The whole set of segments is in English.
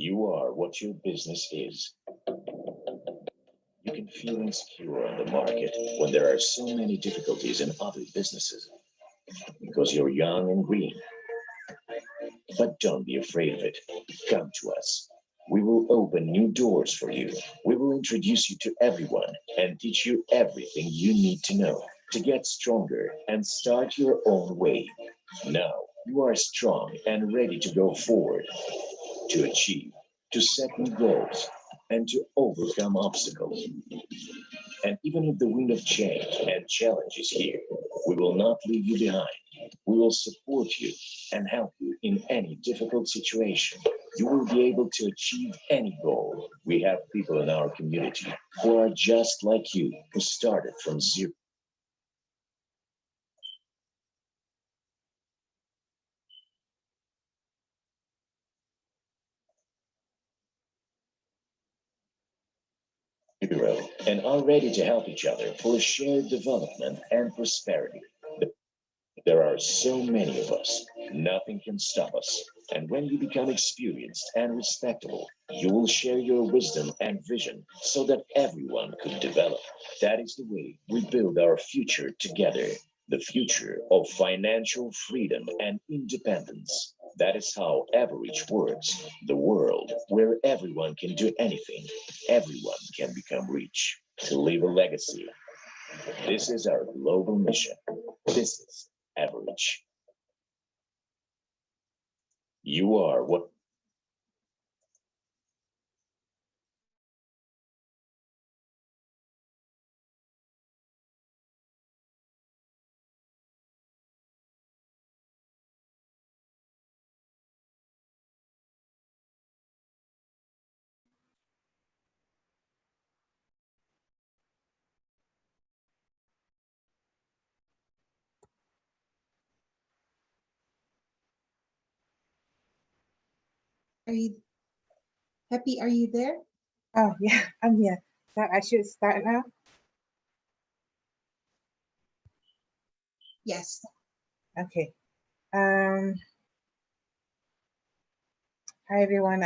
You are what your business is. You can feel insecure on the market when there are so many difficulties in other businesses because you're young and green. But don't be afraid of it. Come to us. We will open new doors for you. We will introduce you to everyone and teach you everything you need to know to get stronger and start your own way. Now you are strong and ready to go forward, to achieve, to set new goals, and to overcome obstacles. And even if the wind of change and challenge is here, we will not leave you behind. We will support you and help you in any difficult situation. You will be able to achieve any goal. We have people in our community who are just like you, who started from zero. And are ready to help each other for shared development and prosperity. There are so many of us, nothing can stop us. And when you become experienced and respectable, you will share your wisdom and vision so that everyone could develop. That is the way we build our future together, the future of financial freedom and independence. That is how Average works, the world where everyone can do anything, everyone can become rich, to leave a legacy. This is our global mission. This is Average. You are what Are you happy? Are you there? Oh, yeah, I'm here. So I should start now? Yes. Okay. Um, Hi, everyone.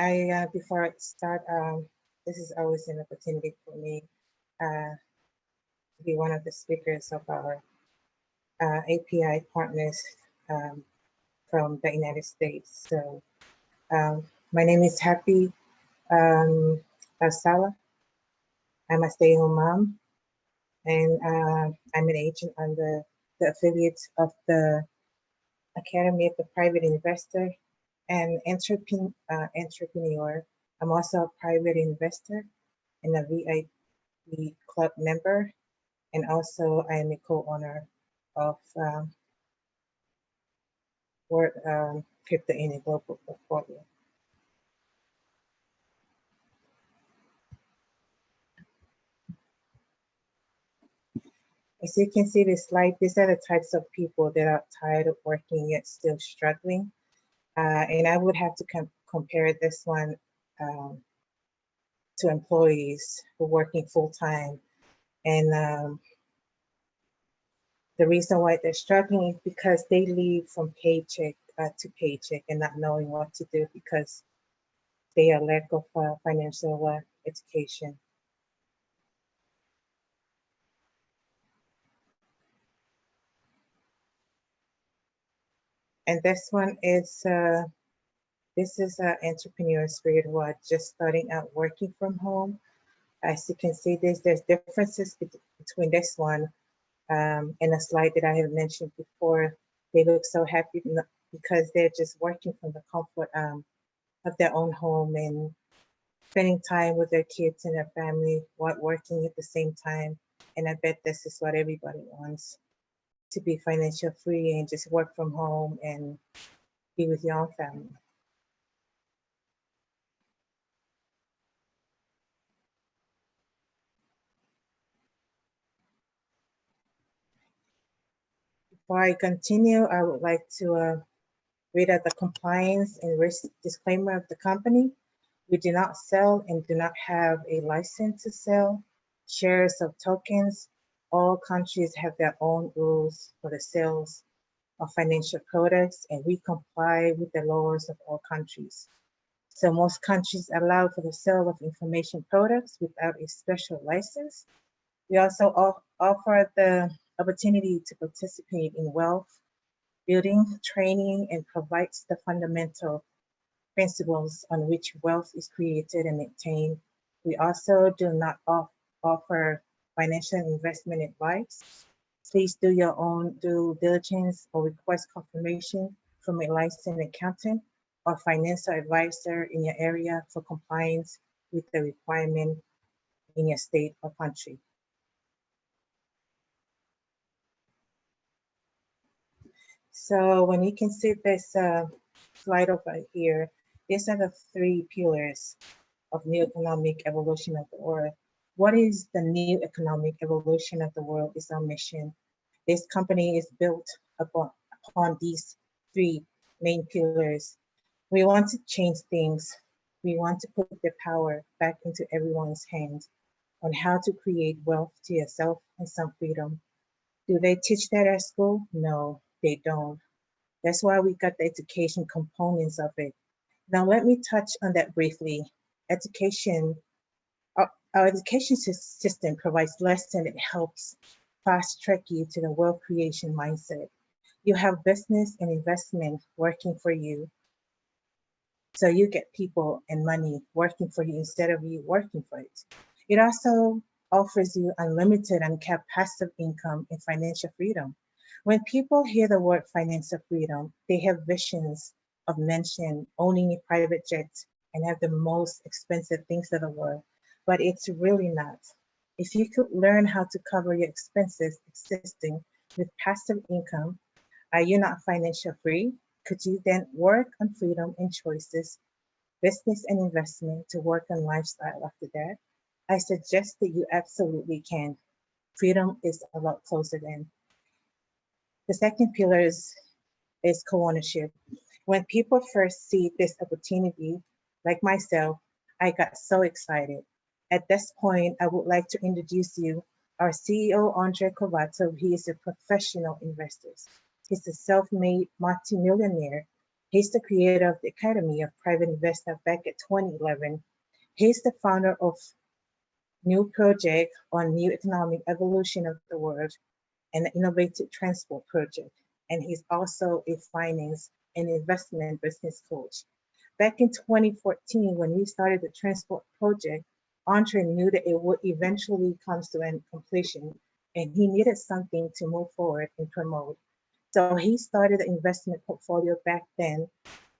Before I start, this is always an opportunity for me to be one of the speakers of our API partners um, from the United States. So my name is Happy Sala. I'm a stay-at-home mom, and I'm an agent on the affiliate of the Academy of the Private Investor and entrepreneur. I'm also a private investor and a VIP club member, and also I am a co-owner of Crypto in a Global Portfolio. As you can see this slide, these are the types of people that are tired of working yet still struggling. And I would have to compare this one to employees who are working full-time. And the reason why they're struggling is because they live from paycheck to paycheck and not knowing what to do because they are lack of financial education. And this one is this is an entrepreneur spirit who are just starting out working from home. As you can see, there's differences between this one and a slide that I have mentioned before. They look so happy because they're just working from the comfort of their own home and spending time with their kids and their family while working at the same time. And I bet this is what everybody wants, to be financial free and just work from home and be with your own family. Before I continue, I would like to read out the compliance and risk disclaimer of the company. We do not sell and do not have a license to sell shares of tokens. All countries have their own rules for the sales of financial products, and we comply with the laws of all countries. So most countries allow for the sale of information products without a special license. We also offer the opportunity to participate in wealth building, training, and provides the fundamental principles on which wealth is created and maintained. We also do not offer financial investment advice. Please do your own due diligence or request confirmation from a licensed accountant or financial advisor in your area for compliance with the requirement in your state or country. So when you can see this slide over here, these are the three pillars of new economic evolution of the world. What is the new economic evolution of the world is our mission. This company is built upon these three main pillars. We want to change things. We want to put the power back into everyone's hands on how to create wealth to yourself and some freedom. Do they teach that at school? No, they don't. That's why we got the education components of it. Now, let me touch on that briefly. Education, our education system provides lessons that helps fast track you to the wealth creation mindset. You have business and investment working for you. So you get people and money working for you instead of you working for it. It also offers you unlimited and capped passive income and financial freedom. When people hear the word financial freedom, they have visions of mansion, owning a private jet, and have the most expensive things in the world. But it's really not. If you could learn how to cover your expenses existing with passive income, are you not financial free? Could you then work on freedom and choices, business and investment to work on lifestyle after that? I suggest that you absolutely can. Freedom is a lot closer than. The second pillar is co-ownership. When people first see this opportunity, like myself, I got so excited. At this point, I would like to introduce you our CEO, Andre Kovato. He is a professional investor. He's a self-made multimillionaire. He's the creator of the Academy of Private Investor back at 2011. He's the founder of New Project on New Economic Evolution of the World and the Innovative Transport Project. And he's also a finance and investment business coach. Back in 2014, when we started the Transport Project, Andre knew that it would eventually come to an completion, and he needed something to move forward and promote. So he started the investment portfolio back then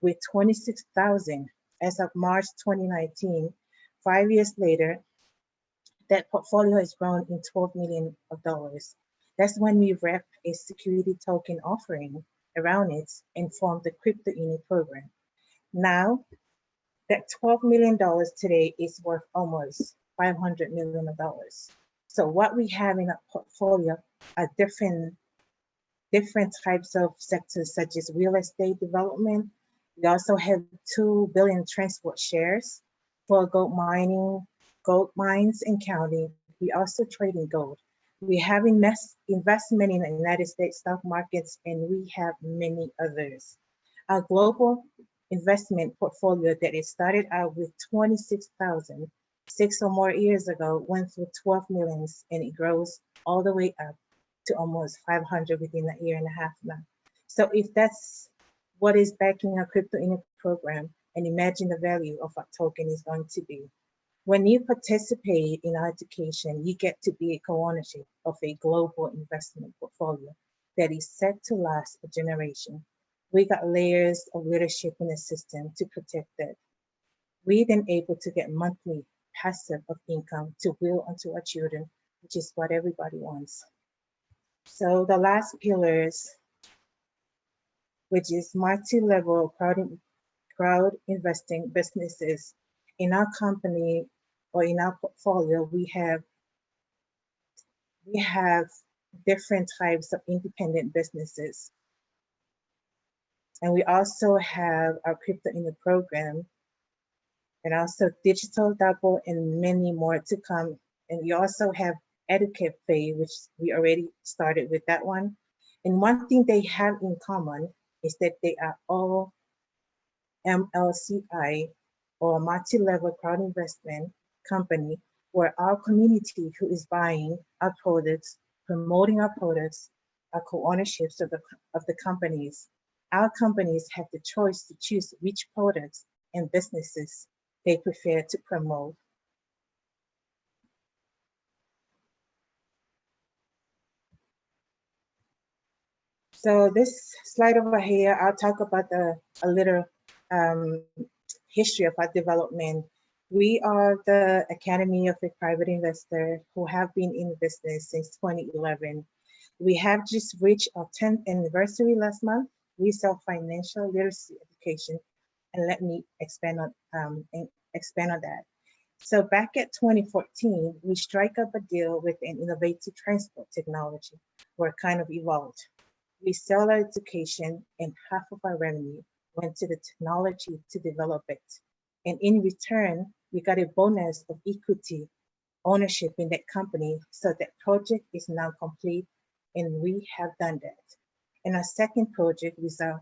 with 26,000. As of March 2019, 5 years later, that portfolio has grown in $12 million. That's when we wrapped a security token offering around it and formed the Crypto Uni program. Now, that $12 million today is worth almost $500 million. So what we have in our portfolio are different types of sectors such as real estate development. We also have 2 billion transport shares for gold mining, gold mines and counting. We also trade in gold. We have investment in the United States stock markets, and we have many others. Our global investment portfolio that it started out with 26,000 6 or more years ago went through 12 millions, and it grows all the way up to almost 500 within a year and a half now. So if that's what is backing our Crypto Uni program, and imagine the value of our token is going to be. When you participate in our education, you get to be a co-ownership of a global investment portfolio that is set to last a generation. We got layers of leadership in the system to protect that. We then able to get monthly passive of income to will onto our children, which is what everybody wants. So the last pillars, which is multi-level crowd investing businesses. In our company or in our portfolio, we have different types of independent businesses. And we also have our Crypto Uni program, and also Digital Double, and many more to come. And we also have EduCafe, which we already started with that one. And one thing they have in common is that they are all MLCI or a multi-level crowd investment company where our community who is buying our products, promoting our products, are co-ownerships of the companies. Our companies have the choice to choose which products and businesses they prefer to promote. So this slide over here, I'll talk about a little um, history of our development. We are the Academy of a Private Investor who have been in business since 2011. We have just reached our 10th anniversary last month. We sell financial literacy education, and let me expand on that. So back at 2014, we strike up a deal with an innovative transport technology where it kind of evolved. We sell our education and half of our revenue went to the technology to develop it. And in return, we got a bonus of equity ownership in that company. So that project is now complete and we have done that. And our second project is our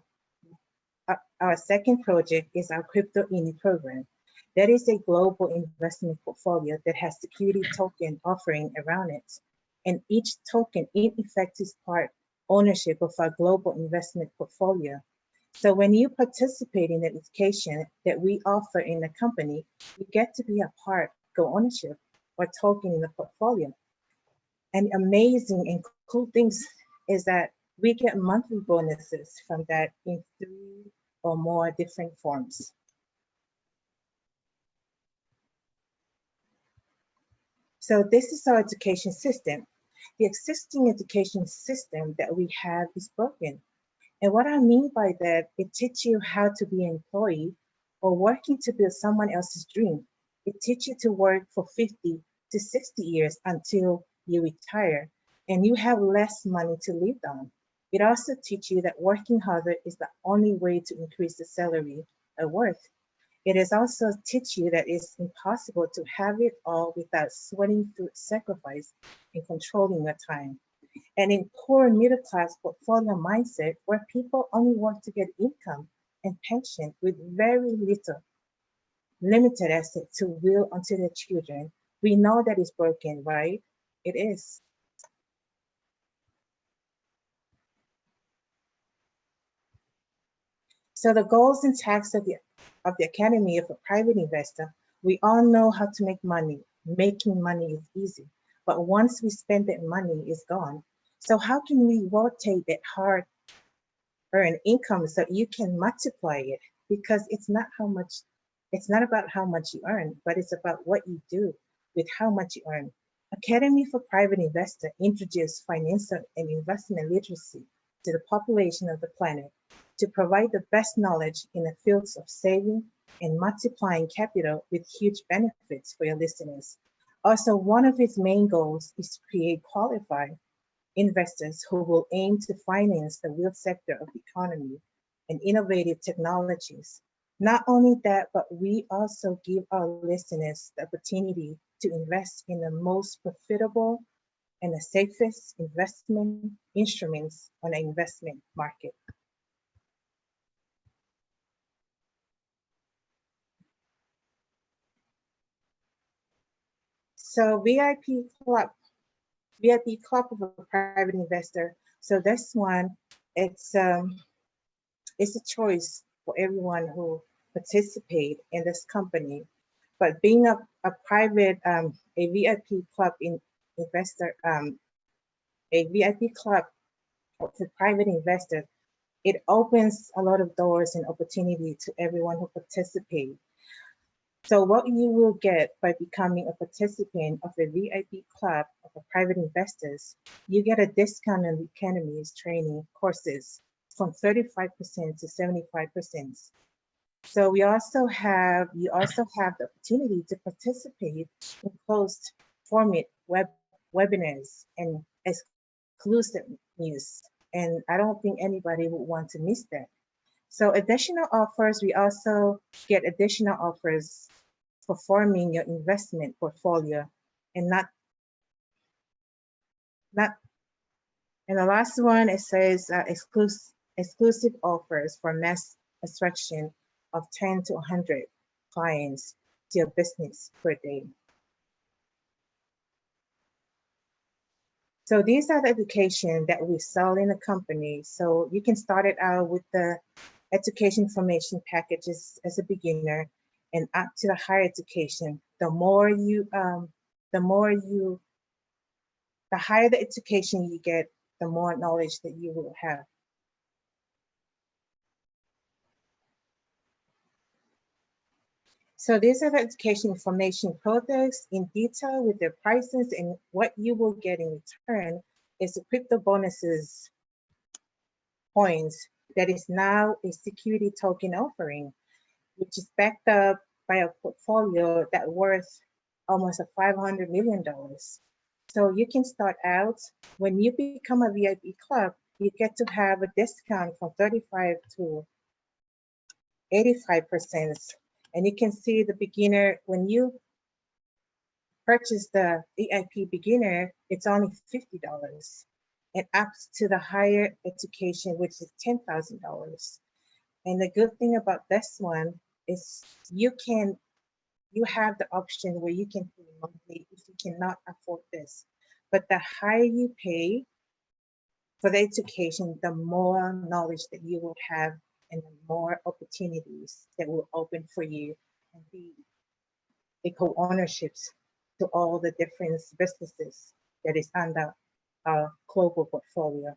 Crypto INI program. That is a global investment portfolio that has security token offering around it. And each token in effect is part ownership of our global investment portfolio. So when you participate in the education that we offer in the company, you get to be a part, co-ownership or token in the portfolio. And amazing and cool things is that we get monthly bonuses from that in 3 or more different forms. So this is our education system. The existing education system that we have is broken. And what I mean by that, it teaches you how to be an employee or working to build someone else's dream. It teaches you to work for 50 to 60 years until you retire and you have less money to live on. It also teaches you that working harder is the only way to increase the salary or worth. It is also teach you that it's impossible to have it all without sweating through sacrifice and controlling your time. And in poor middle class portfolio mindset, where people only want to get income and pension with very little limited asset to will onto their children, we know that is broken, right? It is. So the goals and tasks of the Academy of a Private Investor, we all know how to make money. Making money is easy, but once we spend that money, it's gone. So how can we rotate that hard-earned income so you can multiply it? Because it's not about how much you earn, but it's about what you do with how much you earn. Academy for Private Investor introduced financial and investment literacy to the population of the planet to provide the best knowledge in the fields of saving and multiplying capital with huge benefits for your listeners. Also, one of its main goals is to create qualified investors who will aim to finance the real sector of the economy and innovative technologies. Not only that, but we also give our listeners the opportunity to invest in the most profitable and the safest investment instruments on the investment market. So VIP Club of a Private Investor. So this one, it's a choice for everyone who participate in this company. But being a private, a VIP club investor, a VIP club for private investor, it opens a lot of doors and opportunity to everyone who participates. So what you will get by becoming a participant of a VIP club of private investors, you get a discount on the Academy's training courses from 35% to 75%. So you also have the opportunity to participate in closed format webinars and exclusive news. And I don't think anybody would want to miss that. So additional offers, we also get additional offers for forming your investment portfolio and and the last one, it says exclusive offers for mass extraction of 10 to 100 clients to your business per day. So these are the education that we sell in the company. So you can start it out with the education information packages as a beginner, and up to the higher education. The higher the education you get, the more knowledge that you will have. So these are the education information products in detail with their prices, and what you will get in return is the crypto bonuses points that is now a security token offering, which is backed up by a portfolio that worth almost $500 million. So you can start out, when you become a VIP club, you get to have a discount from 35 to 85%. And you can see the beginner, when you purchase the VIP beginner, it's only $50. And up to the higher education, which is $10,000. And the good thing about this one is you have the option where you can pay monthly if you cannot afford this. But the higher you pay for the education, the more knowledge that you will have and the more opportunities that will open for you and be co-ownerships to all the different businesses that is under our global portfolio.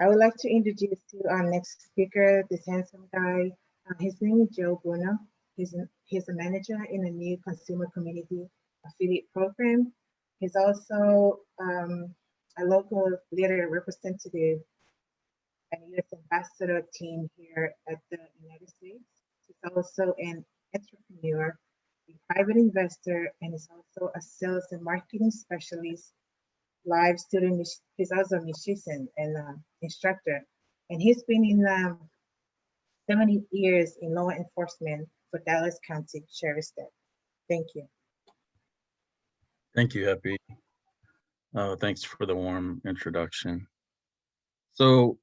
I would like to introduce you our next speaker, this handsome guy. His name is Joe Bruno. He's a manager in a new consumer community affiliate program. He's also a local leader representative and U.S. ambassador team here at the United States. He's also an entrepreneur, a private investor, and is also a sales and marketing specialist, live student. He's also a musician and instructor. And he's been in 70 years in law enforcement for Dallas County Sheriff's Department. Thank you. Thank you, Happy. Thanks for the warm introduction. So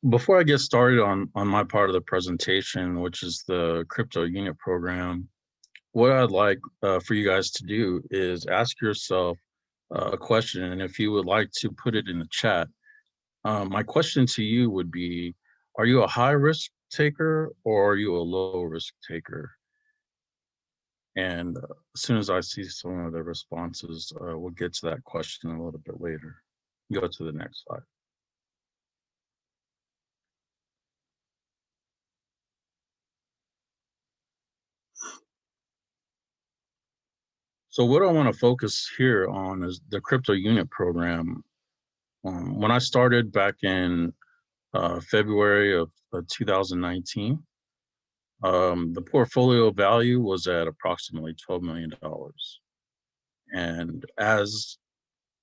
before I get started on my part of the presentation, which is the crypto unit program, what I'd like for you guys to do is ask yourself a question, and if you would like to put it in the chat. My question to you would be, are you a high risk taker or are you a low risk taker? And as soon as I see some of the responses, we'll get to that question a little bit later. Go to the next slide. So what I want to focus here on is the crypto unit program. When I started back in February of 2019, the portfolio value was at approximately $12 million. And as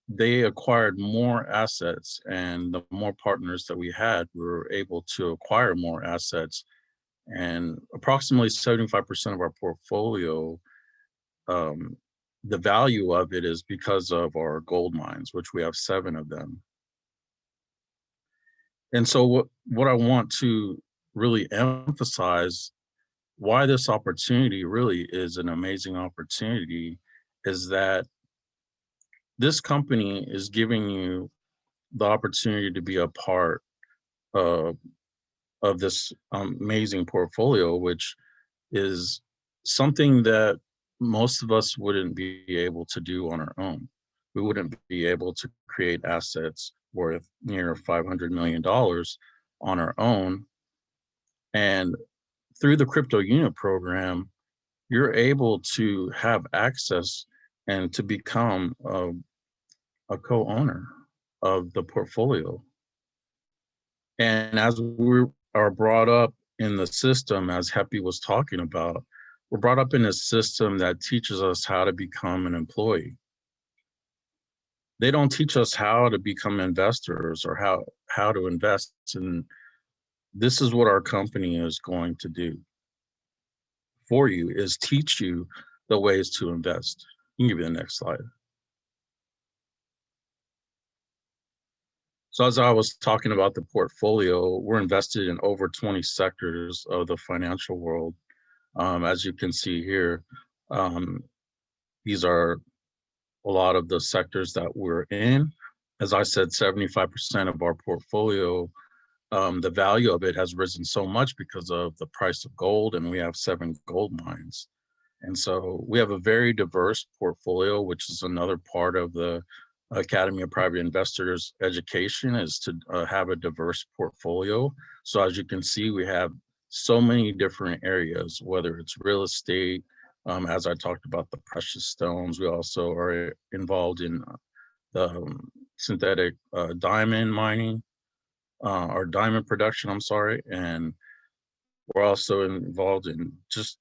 they acquired more assets and the more partners that we had, we were able to acquire more assets. And approximately 75% of our portfolio, the value of it is because of our gold mines, which we have 7 of them. And so what I want to really emphasize, why this opportunity really is an amazing opportunity, is that this company is giving you the opportunity to be a part of this amazing portfolio, which is something that most of us wouldn't be able to do on our own. We wouldn't be able to create assets worth near $500 million on our own. And through the crypto unit program, you're able to have access and to become a co-owner of the portfolio. And as we are brought up in the system, as Happy was talking about, we're brought up in a system that teaches us how to become an employee. They don't teach us how to become investors or how to invest. And this is what our company is going to do for you, is teach you the ways to invest. You can give me the next slide. So as I was talking about the portfolio, we're invested in over 20 sectors of the financial world. As you can see here, um, these are a lot of the sectors that we're in. As I said, 75% of our portfolio, the value of it has risen so much because of the price of gold, and we have 7 gold mines. And so we have a very diverse portfolio, which is another part of the Academy of Private Investors education, is to have a diverse portfolio. So as you can see, we have so many different areas, whether it's real estate, as I talked about the precious stones. We also are involved in the synthetic diamond mining, or diamond production, I'm sorry. And we're also involved in just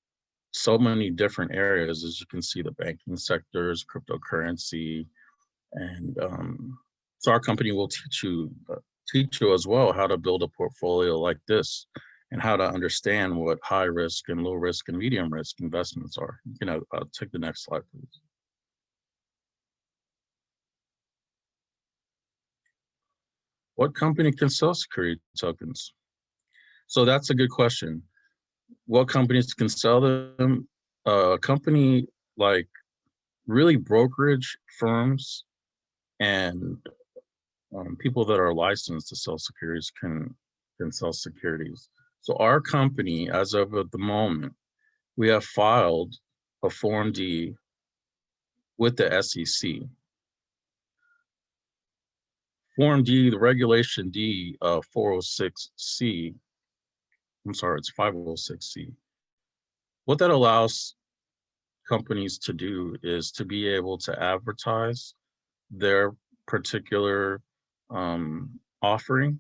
so many different areas. As you can see, the banking sectors, cryptocurrency, and so our company will teach you as well how to build a portfolio like this, and how to understand what high risk and low risk and medium risk investments are. You know, take the next slide, please. What company can sell security tokens? So that's a good question. What companies can sell them? A company like really brokerage firms and people that are licensed to sell securities can sell securities. So our company, as of the moment, we have filed a Form D with the SEC. Form D, the Regulation D, 406C, I'm sorry, it's 506C. What that allows companies to do is to be able to advertise their particular offering,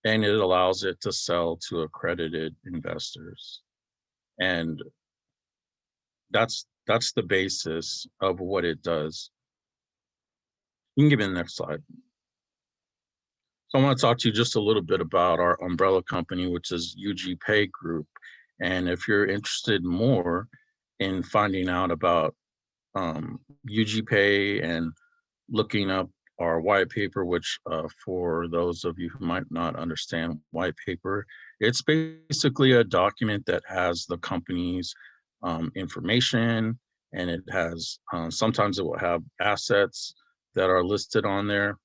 and it allows it to sell to accredited investors. And that's the basis of what it does. You can give me the next slide. So I want to talk to you just a little bit about our umbrella company, which is UG Pay Group. And if you're interested more in finding out about UG Pay and looking up our white paper, which for those of you who might not understand white paper, it's basically a document that has the company's information, and it has, sometimes it will have assets that are listed on there.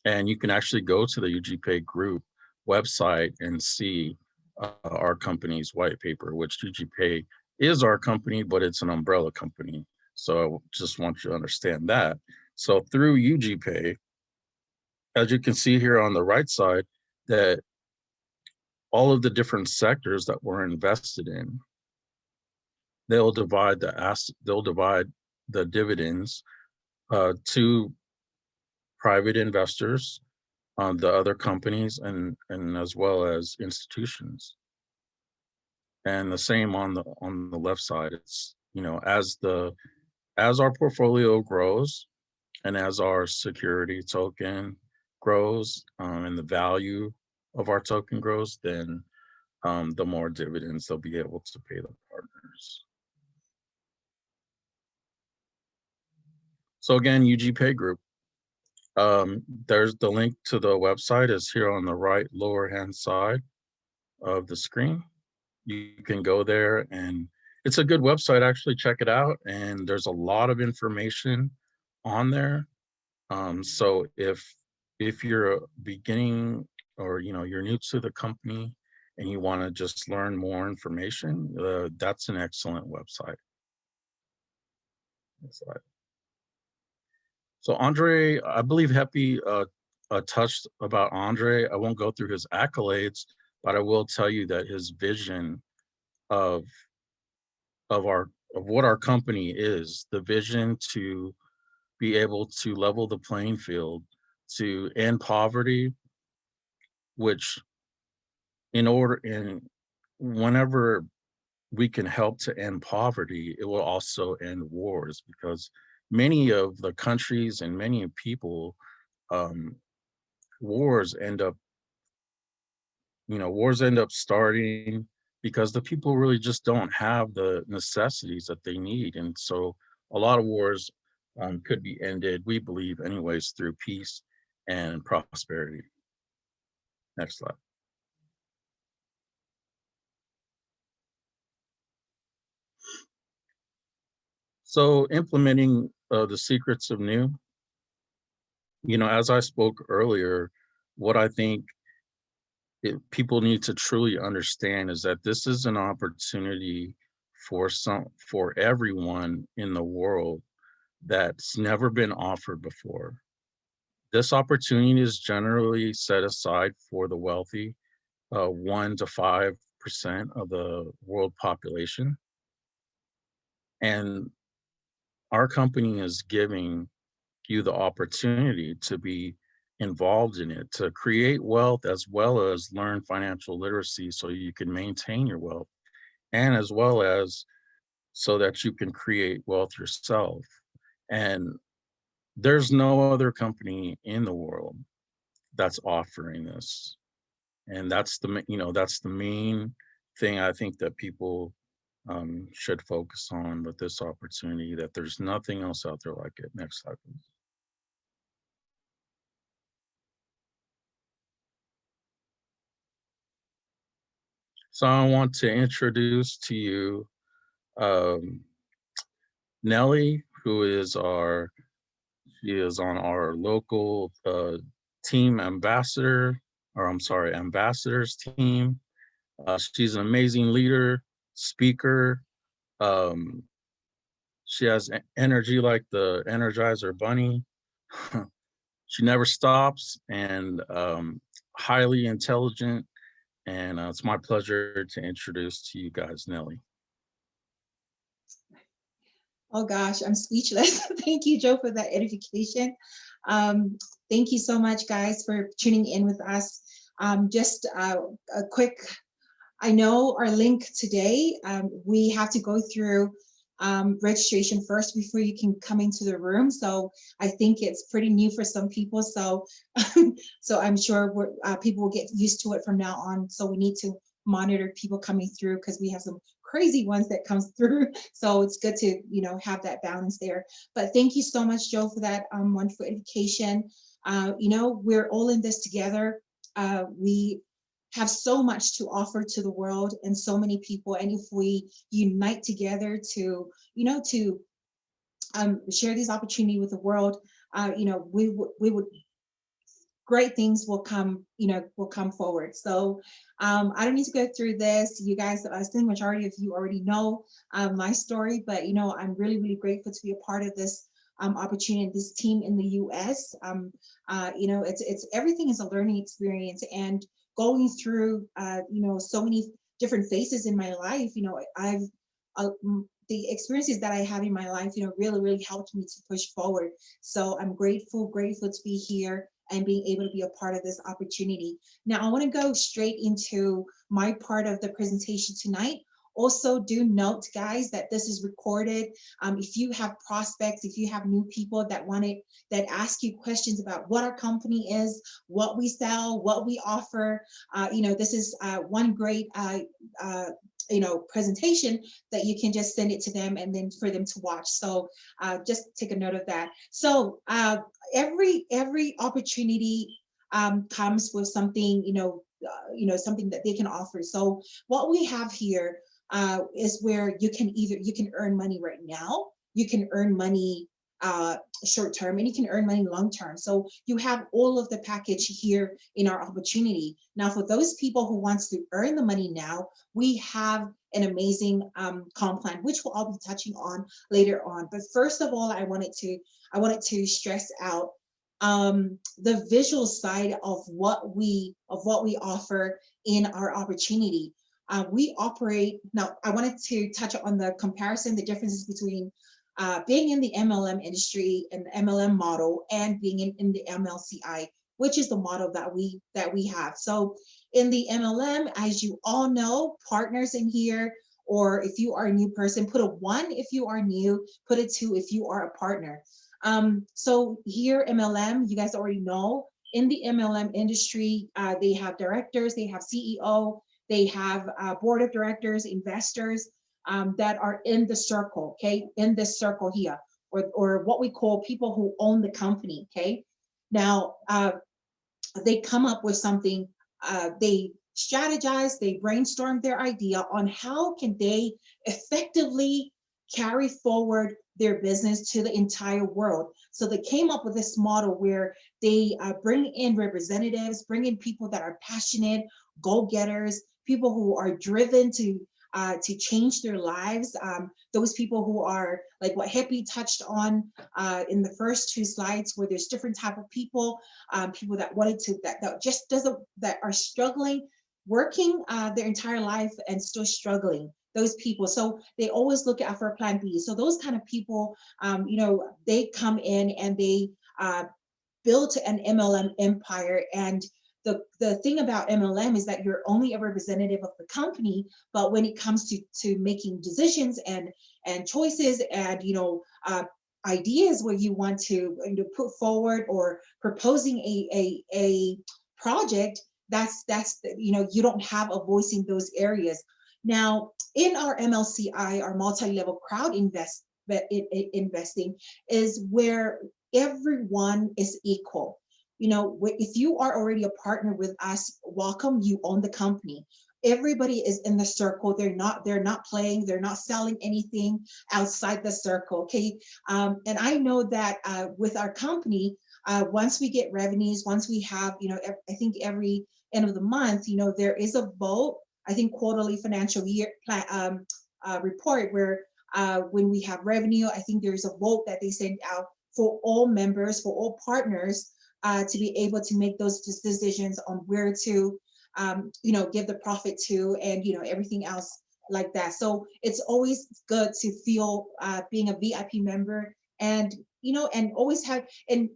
And you can actually go to the UGPay Group website and see our company's white paper, which UGPay is our company, but it's an umbrella company. So I just want you to understand that. So through UGPay, as you can see here on the right side, that all of the different sectors that we're invested in, they'll divide the dividends to private investors, the other companies, and as well as institutions. And the same on the left side. It's, you know, as our portfolio grows, and as our security token grows, and the value of our token grows, then the more dividends they'll be able to pay the partners. So again, UG Pay Group. There's the link to the website is here on the right lower hand side of the screen. You can go there, and it's a good website. Actually, check it out. And there's a lot of information on there. So if you're beginning, or you're new to the company and you want to just learn more information, that's an excellent website. Next slide. So Andre, I believe Heppy touched about Andre. I won't go through his accolades, but I will tell you that his vision of what our company is, the vision to be able to level the playing field, to end poverty, which whenever we can help to end poverty, it will also end wars, because many of the countries and many people, wars end up starting because the people really just don't have the necessities that they need. And so a lot of wars could be ended, we believe anyways, through peace and prosperity. Next slide. So implementing the secrets of new, as I spoke earlier, what I think people need to truly understand is that this is an opportunity for everyone in the world that's never been offered before. This opportunity is generally set aside for the wealthy, 1 to 5% of the world population. And our company is giving you the opportunity to be involved in it, to create wealth as well as learn financial literacy so you can maintain your wealth, and as well as so that you can create wealth yourself. And there's no other company in the world that's offering this. And that's the main thing I think that people should focus on with this opportunity, that there's nothing else out there like it. Next slide, please. So I want to introduce to you um, Nellie, who is she is on our local team ambassadors team. She's an amazing leader, speaker. Um, she has energy like the Energizer Bunny. She never stops, and highly intelligent. And it's my pleasure to introduce to you guys Nellie. Oh gosh, I'm speechless. Thank you, Joe, for that edification. Thank you so much, guys, for tuning in with us. Just a quick, I know our link today, we have to go through registration first before you can come into the room. So I think it's pretty new for some people. So, so I'm sure people will get used to it from now on. So we need to monitor people coming through because we have some crazy ones that comes through. So it's good to, have that balance there. But thank you so much, Joe, for that wonderful education. We're all in this together. We have so much to offer to the world and so many people. And if we unite together to share this opportunity with the world, we would great things will come forward. So I don't need to go through this. You guys, I think majority of you already know my story, but I'm really, really grateful to be a part of this opportunity, this team in the US. It's everything is a learning experience, and going through so many different phases in my life, I've the experiences that I have in my life, really, really helped me to push forward. So I'm grateful to be here and being able to be a part of this opportunity. Now, I want to go straight into my part of the presentation tonight. Also, do note, guys, that this is recorded. If you have prospects, if you have new people that ask you questions about what our company is, what we sell, what we offer, this is one great presentation that you can just send it to them and then for them to watch. So just take a note of that. So every opportunity comes with something, something that they can offer. So what we have here is where you can earn money right now, you can earn money short term, and you can earn money long term. So you have all of the package here in our opportunity. Now, for those people who wants to earn the money now, we have an amazing comp plan, which we'll all be touching on later on. But first of all, I wanted to stress out the visual side of what we offer in our opportunity. We operate, now I wanted to touch on the comparison, the differences between being in the MLM industry and the MLM model and being in the MLCI, which is the model that we have. So in the MLM, as you all know, partners in here, or if you are a new person, put a 1 if you are new, put a 2 if you are a partner. So here, MLM, you guys already know, in the MLM industry, they have directors, they have CEO, they have board of directors, investors that are in the circle, okay? In this circle here, or what we call people who own the company, okay? Now, they come up with something, they strategize, they brainstorm their idea on how can they effectively carry forward their business to the entire world. So they came up with this model where they bring in representatives, bring in people that are passionate, go-getters, people who are driven to change their lives. Those people who are like what Happy touched on in the first two slides, where there's different type of people, people that wanted to, that just doesn't, that are struggling, working their entire life and still struggling. Those people, so they always look out for a plan B. So those kind of people, you know, they come in and they build an MLM empire. And the thing about MLM is that you're only a representative of the company, but when it comes to making decisions and choices and, you know, ideas where you want to put forward or proposing a project, that's you know, you don't have a voice in those areas. Now, in our MLCI, our multi-level crowd investing is where everyone is equal. You know, if you are already a partner with us, welcome, you own the company. Everybody is in the circle. They're not playing, they're not selling anything outside the circle. Okay. And I know that with our company, once we get revenues, once we have, you know, I think every end of the month, you know, there is a vote, I think quarterly financial year plan, report where when we have revenue, I think there's a vote that they send out for all members, for all partners, to be able to make those decisions on where to, you know, give the profit to, and, you know, everything else like that. So it's always good to feel being a VIP member, and, you know, and always and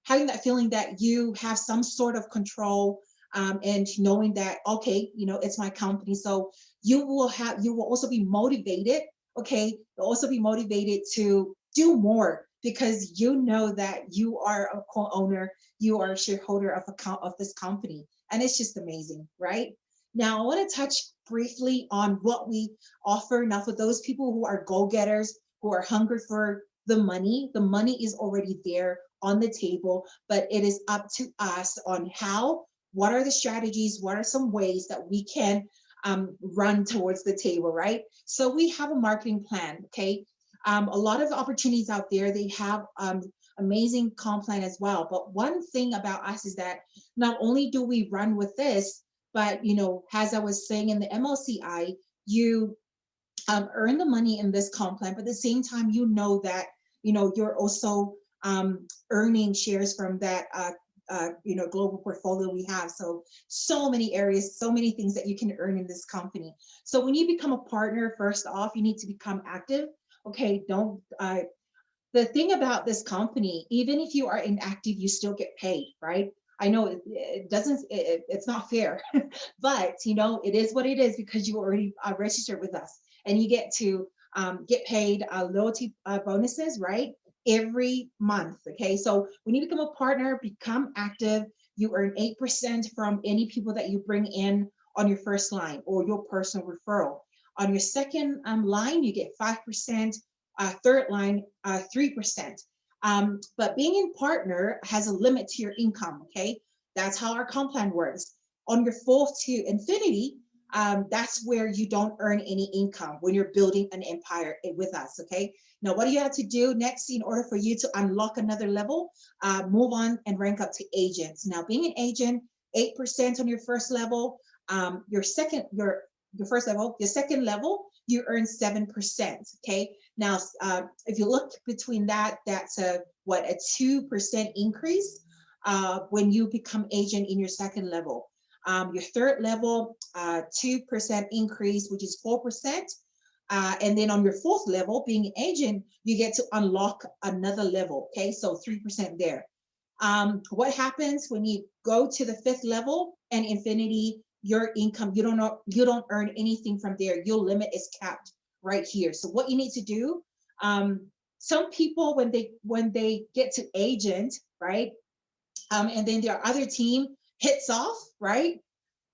having that feeling that you have some sort of control, and knowing that, okay, you know, it's my company. So you will also be motivated, okay, you'll also be motivated to do more, because you know that you are a co-owner, you are a shareholder of this company. And it's just amazing, right? Now, I want to touch briefly on what we offer. Now, for those people who are go-getters, who are hungry for the money is already there on the table, but it is up to us on what are the strategies, what are some ways that we can run towards the table, right? So we have a marketing plan, okay? A lot of opportunities out there, they have amazing comp plan as well. But one thing about us is that not only do we run with this, but, you know, as I was saying in the MLCI, you earn the money in this comp plan, but at the same time, you know that, you know, you're also earning shares from that you know, global portfolio we have. So many areas, so many things that you can earn in this company. So when you become a partner, first off, you need to become active. Okay, don't, the thing about this company, even if you are inactive, you still get paid, right? I know it's not fair, but, you know, it is what it is, because you already registered with us, and you get to get paid loyalty bonuses, right? Every month, okay? So when you become a partner, become active, you earn 8% from any people that you bring in on your first line or your personal referral. On your second line, you get 5%, third line, 3%. But being in partner has a limit to your income, okay? That's how our comp plan works. On your fourth to infinity, that's where you don't earn any income when you're building an empire with us, okay? Now, what do you have to do next in order for you to unlock another level? Move on and rank up to agents. Now, being an agent, 8% on your first level, your first level, your second level, you earn 7%, okay? Now, if you look between that, that's a 2% increase when you become agent in your second level. Your third level, 2% increase, which is 4%. And then on your fourth level, being an agent, you get to unlock another level, okay? So 3% there. What happens when you go to the fifth level and infinity, your income, you don't earn anything from there. Your limit is capped right here. So what you need to do, some people, when they get to agent, right? And then their other team hits off, right?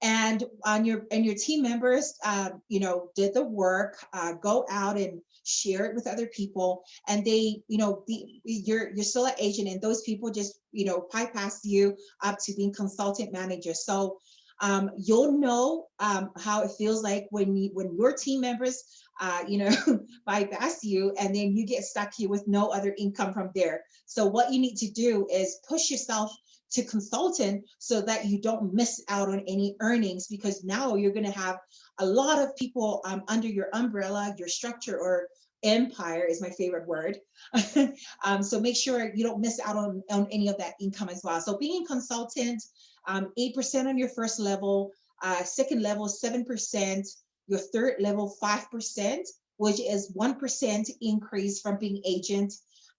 and your team members, you know, did the work, go out and share it with other people, and they, you know, you're still an agent, and those people just, you know, bypass you up to being consultant manager. So you'll know how it feels like when your team members, you know, bypass you, and then you get stuck here with no other income from there. So what you need to do is push yourself to consultant so that you don't miss out on any earnings, because now you're going to have a lot of people under your umbrella, your structure, or empire is my favorite word. So make sure you don't miss out on any of that income as well. So being a consultant, 8% on your first level, second level 7%, your third level 5%, which is 1% increase from being agent,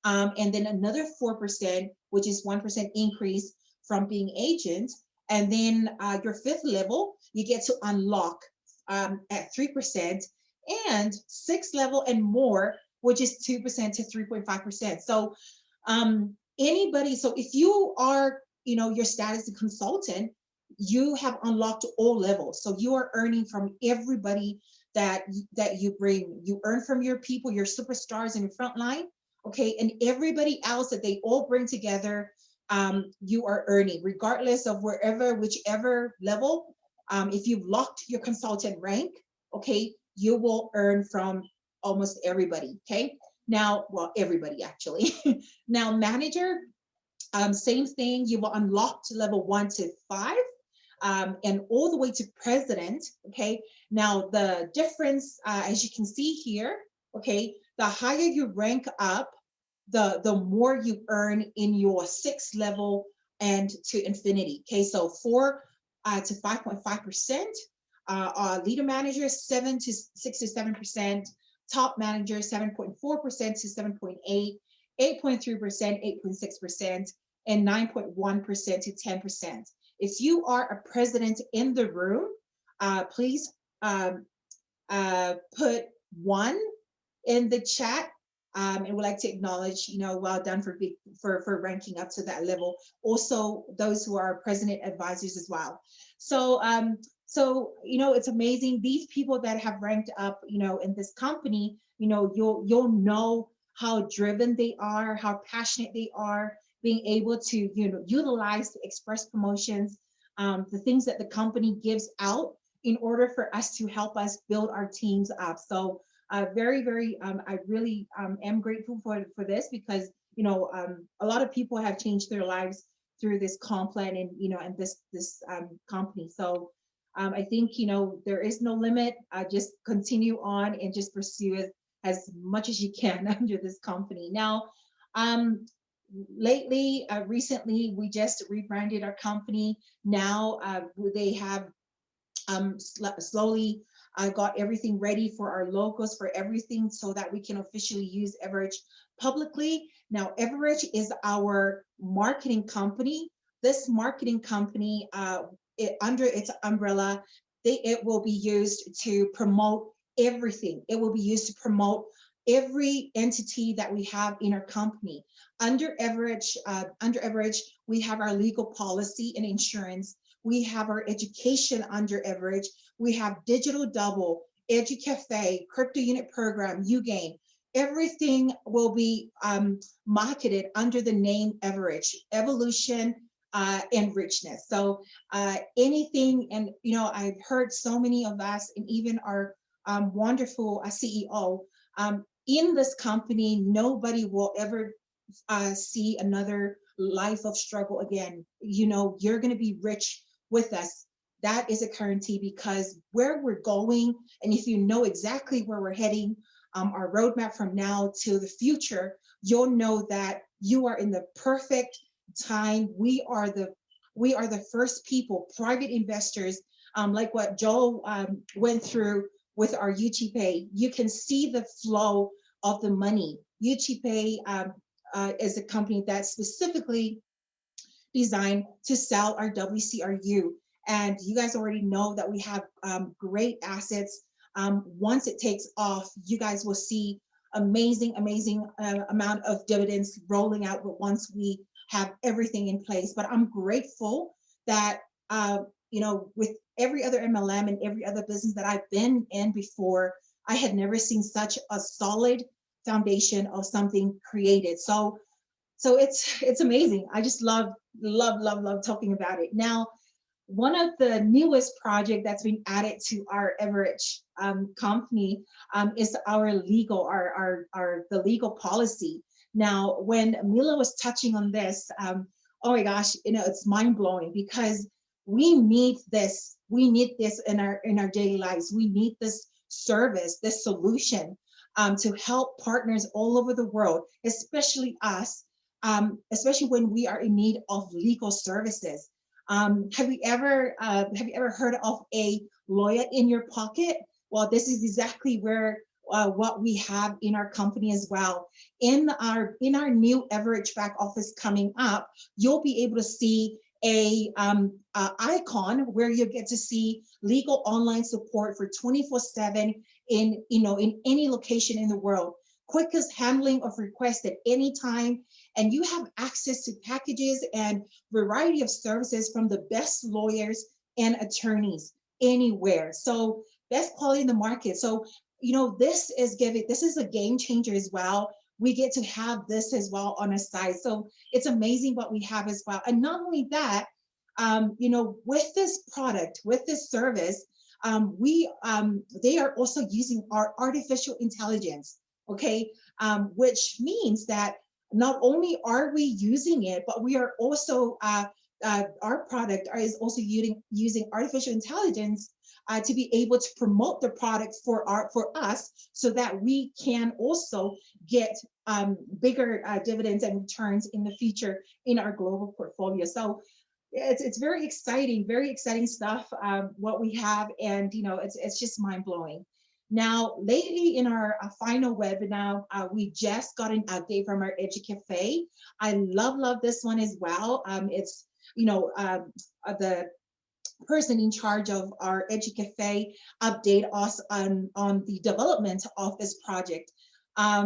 and then another 4%, which is 1% increase from being agent. And then your fifth level, you get to unlock at 3%, and sixth level and more, which is 2% to 3.5%. So anybody, so if you are, you know, your status as a consultant, you have unlocked all levels. So you are earning from everybody that you bring. You earn from your people, your superstars in the front line, okay, and everybody else that they all bring together. You are earning regardless of whichever level. If you've locked your consultant rank, okay, you will earn from almost everybody. Okay, now, well, everybody actually. Now, manager, same thing. You will unlock to level 1 to 5. And all the way to president. Okay, now the difference, as you can see here, okay, the higher you rank up, the more you earn in your 6th level and to infinity. Okay, so 4 to 5.5%, leader manager 7 to 6 to 7%, top manager 7.4% to 7.8, 8.3%, 8.6%, and 9.1% to 10%. If you are a president in the room, please put 1 in the chat, and we'd like to acknowledge, you know, well done for ranking up to that level. Also, those who are president advisors as well. So, so you know, it's amazing. These people that have ranked up, you know, in this company, you know, you'll know how driven they are, how passionate they are, being able to, you know, utilize the express promotions, the things that the company gives out in order for us to help us build our teams up. So very, very, I really am grateful for this, because, you know, a lot of people have changed their lives through this comp plan, and, you know, and this company. So I think, you know, there is no limit. Just continue on and just pursue it as much as you can under this company. Now, lately, recently, we just rebranded our company. Now they have slowly got everything ready for our logos, for everything, so that we can officially use Everidge publicly. Now, Everidge is our marketing company. This marketing company, under its umbrella, it will be used to promote everything. It will be used to promote every entity that we have in our company. Under Everidge, we have our legal policy and insurance. We have our education under Everidge. We have Digital Double, EduCafe, Crypto Unit Program, UGain. Everything will be marketed under the name Everidge, evolution and richness. So anything, and you know, I've heard so many of us, and even our wonderful CEO, in this company, nobody will ever see another life of struggle again. You know, you're going to be rich with us. That is a guarantee, because where we're going, and if you know exactly where we're heading, our roadmap from now to the future, you'll know that you are in the perfect time. We are the first people, private investors, like what Joel went through with our UTPay. You can see the flow of the money. UTPay is a company that's specifically designed to sell our WCRU. And you guys already know that we have great assets. Once it takes off, you guys will see amazing amount of dividends rolling out once we have everything in place. But I'm grateful that with every other MLM and every other business that I've been in before, I had never seen such a solid foundation of something created. So it's amazing. I just love talking about it. Now, one of the newest project that's been added to our Everidge company is our legal, the legal policy. Now, when Mila was touching on this, oh my gosh, it's mind blowing, because we need this. We need this in our daily lives. We need this service, this solution to help partners all over the world, especially us, especially when we are in need of legal services. Have you ever heard of a lawyer in your pocket? Well, this is exactly where what we have in our company as well. In our new Everidge back office coming up, you'll be able to see a icon where you get to see legal online support for 24/7 in any location in the world. Quickest handling of requests at any time, and you have access to packages and variety of services from the best lawyers and attorneys anywhere. So best quality in the market. So this is a game changer as well. We get to have this as well on a side. So it's amazing what we have as well. And not only that, with this product, with this service, they are also using our artificial intelligence, okay? Which means that not only are we using it, but we are also, our product is also using artificial intelligence to be able to promote the product for us, so that we can also get bigger dividends and returns in the future in our global portfolio. So it's very exciting stuff, what we have, and it's just mind blowing. Now, lately in our final webinar, we just got an update from our EduCafe. I love this one as well. It's the person in charge of our EduCafe update us on the development of this project. I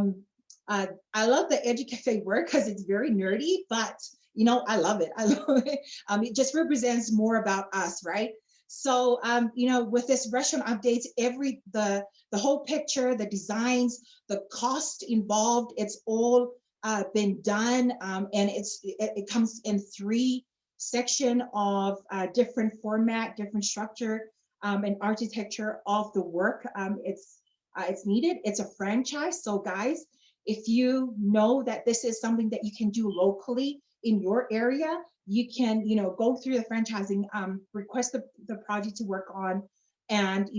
love the EduCafe work because it's very nerdy, but I love it. It just represents more about us, right? So with this restaurant updates, the whole picture, the designs, the cost involved, it's all been done, and it comes in 3 section of different format, different structure, and architecture of the work. It's needed. It's a franchise. So guys, if you know that this is something that you can do locally in your area, you can go through the franchising, request the project to work on, and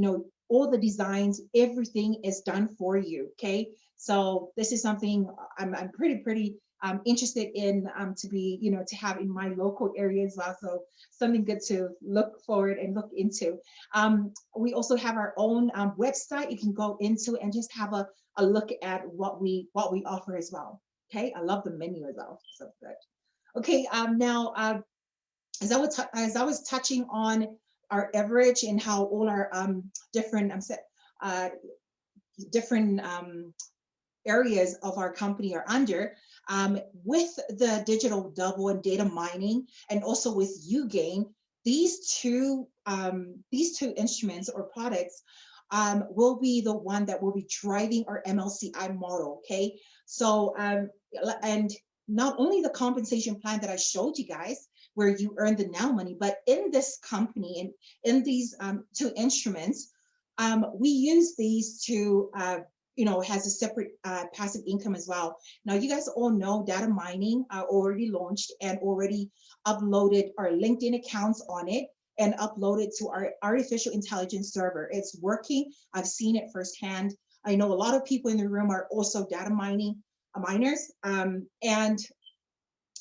all the designs, everything is done for you. Okay, so this is something I'm pretty interested in to be to have in my local area as well. So something good to look forward and look into. We also have our own website you can go into and just have a look at what we offer as well. Okay, I love the menu as well. So good. Okay, now as I was touching on our Everidge and how all our different areas of our company are under, with the digital double and data mining, and also with UGAIN, these two instruments or products will be the one that will be driving our MLCI model. Okay, so and not only the compensation plan that I showed you guys, where you earn the now money, but in this company and in these 2 instruments, we use these to has a separate passive income as well. Now, you guys all know data mining already launched and already uploaded our LinkedIn accounts on it and uploaded to our artificial intelligence server. It's working. I've seen it firsthand. I know a lot of people in the room are also data miners, and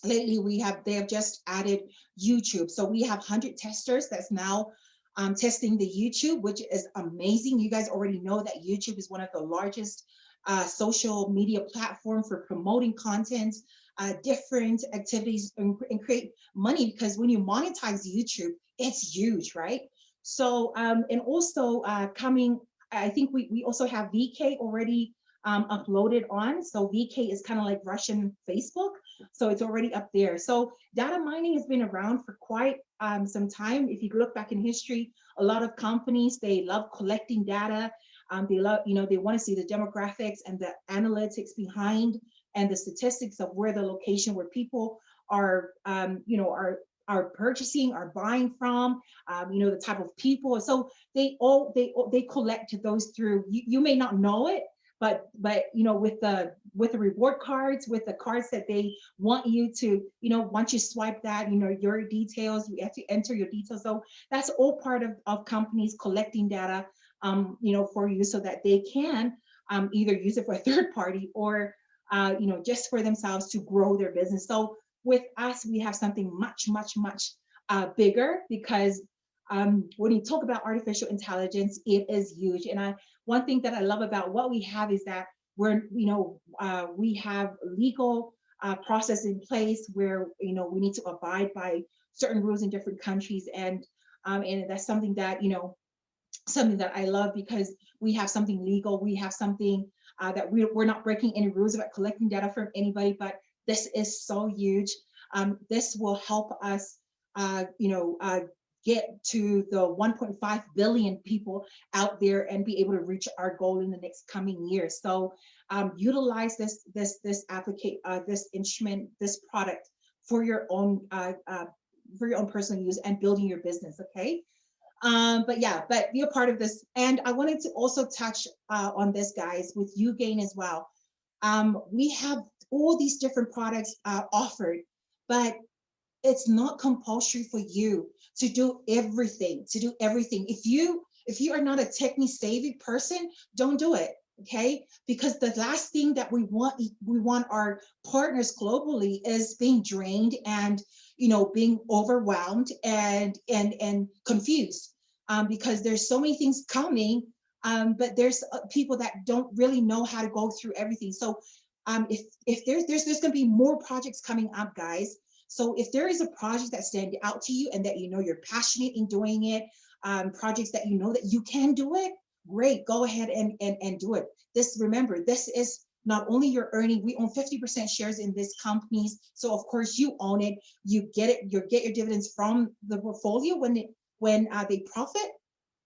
lately they have just added YouTube. So we have 100 testers that's now testing the YouTube, which is amazing. You guys already know that YouTube is one of the largest social media platform for promoting content, different activities, and create money, because when you monetize YouTube, it's huge, right? So and also coming, I think we also have VK already uploaded on. So VK is kind of like Russian Facebook. So it's already up there. So data mining has been around for quite some time. If you look back in history, a lot of companies, they love collecting data. They love, they want to see the demographics and the analytics behind and the statistics of where the location where people are, are purchasing, are buying from, the type of people. So they collect those through. You may not know it, but with the reward cards, with the cards that they want you to, once you swipe that, your details, you have to enter your details. So that's all part of companies collecting data, for you, so that they can either use it for a third party or just for themselves to grow their business. So with us, we have something much, much, much bigger, because when you talk about artificial intelligence, it is huge. And one thing that I love about what we have is that we have legal process in place where we need to abide by certain rules in different countries, and that's something that I love, because we have something legal, we have something that we're not breaking any rules about collecting data from anybody. But this is so huge. This will help us, get to the 1.5 billion people out there and be able to reach our goal in the next coming years. So utilize this instrument, this product for your own personal use and building your business. Okay. But be a part of this. And I wanted to also touch on this, guys, with UGAIN as well. We have all these different products offered, but it's not compulsory for you to do everything. If you are not a technically savvy person, don't do it. Okay, because the last thing that we want our partners globally is being drained and being overwhelmed and confused, because there's so many things coming, but there's people that don't really know how to go through everything. So if there's going to be more projects coming up, guys. So if there is a project that stands out to you and that you're passionate in doing it, projects that that you can do it, great, go ahead and do it. Remember, this is not only you're earning, we own 50% shares in these companies. So of course you own it, you get your dividends from the portfolio when they profit.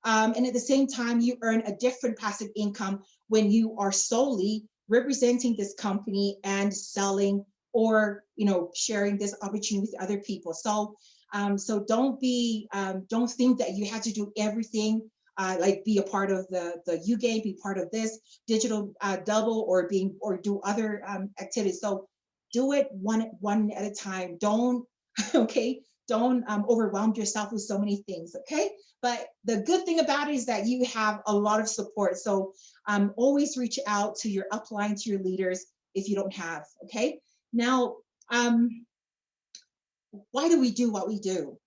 And at the same time, you earn a different passive income when you are solely representing this company and selling or sharing this opportunity with other people. So don't think that you have to do everything, like be a part of the UGAIN, be part of this digital double, or do other activities. So do it one at a time. Don't overwhelm yourself with so many things. Okay, but the good thing about it is that you have a lot of support. So always reach out to your upline, to your leaders if you don't have. Okay. Now, why do we do what we do?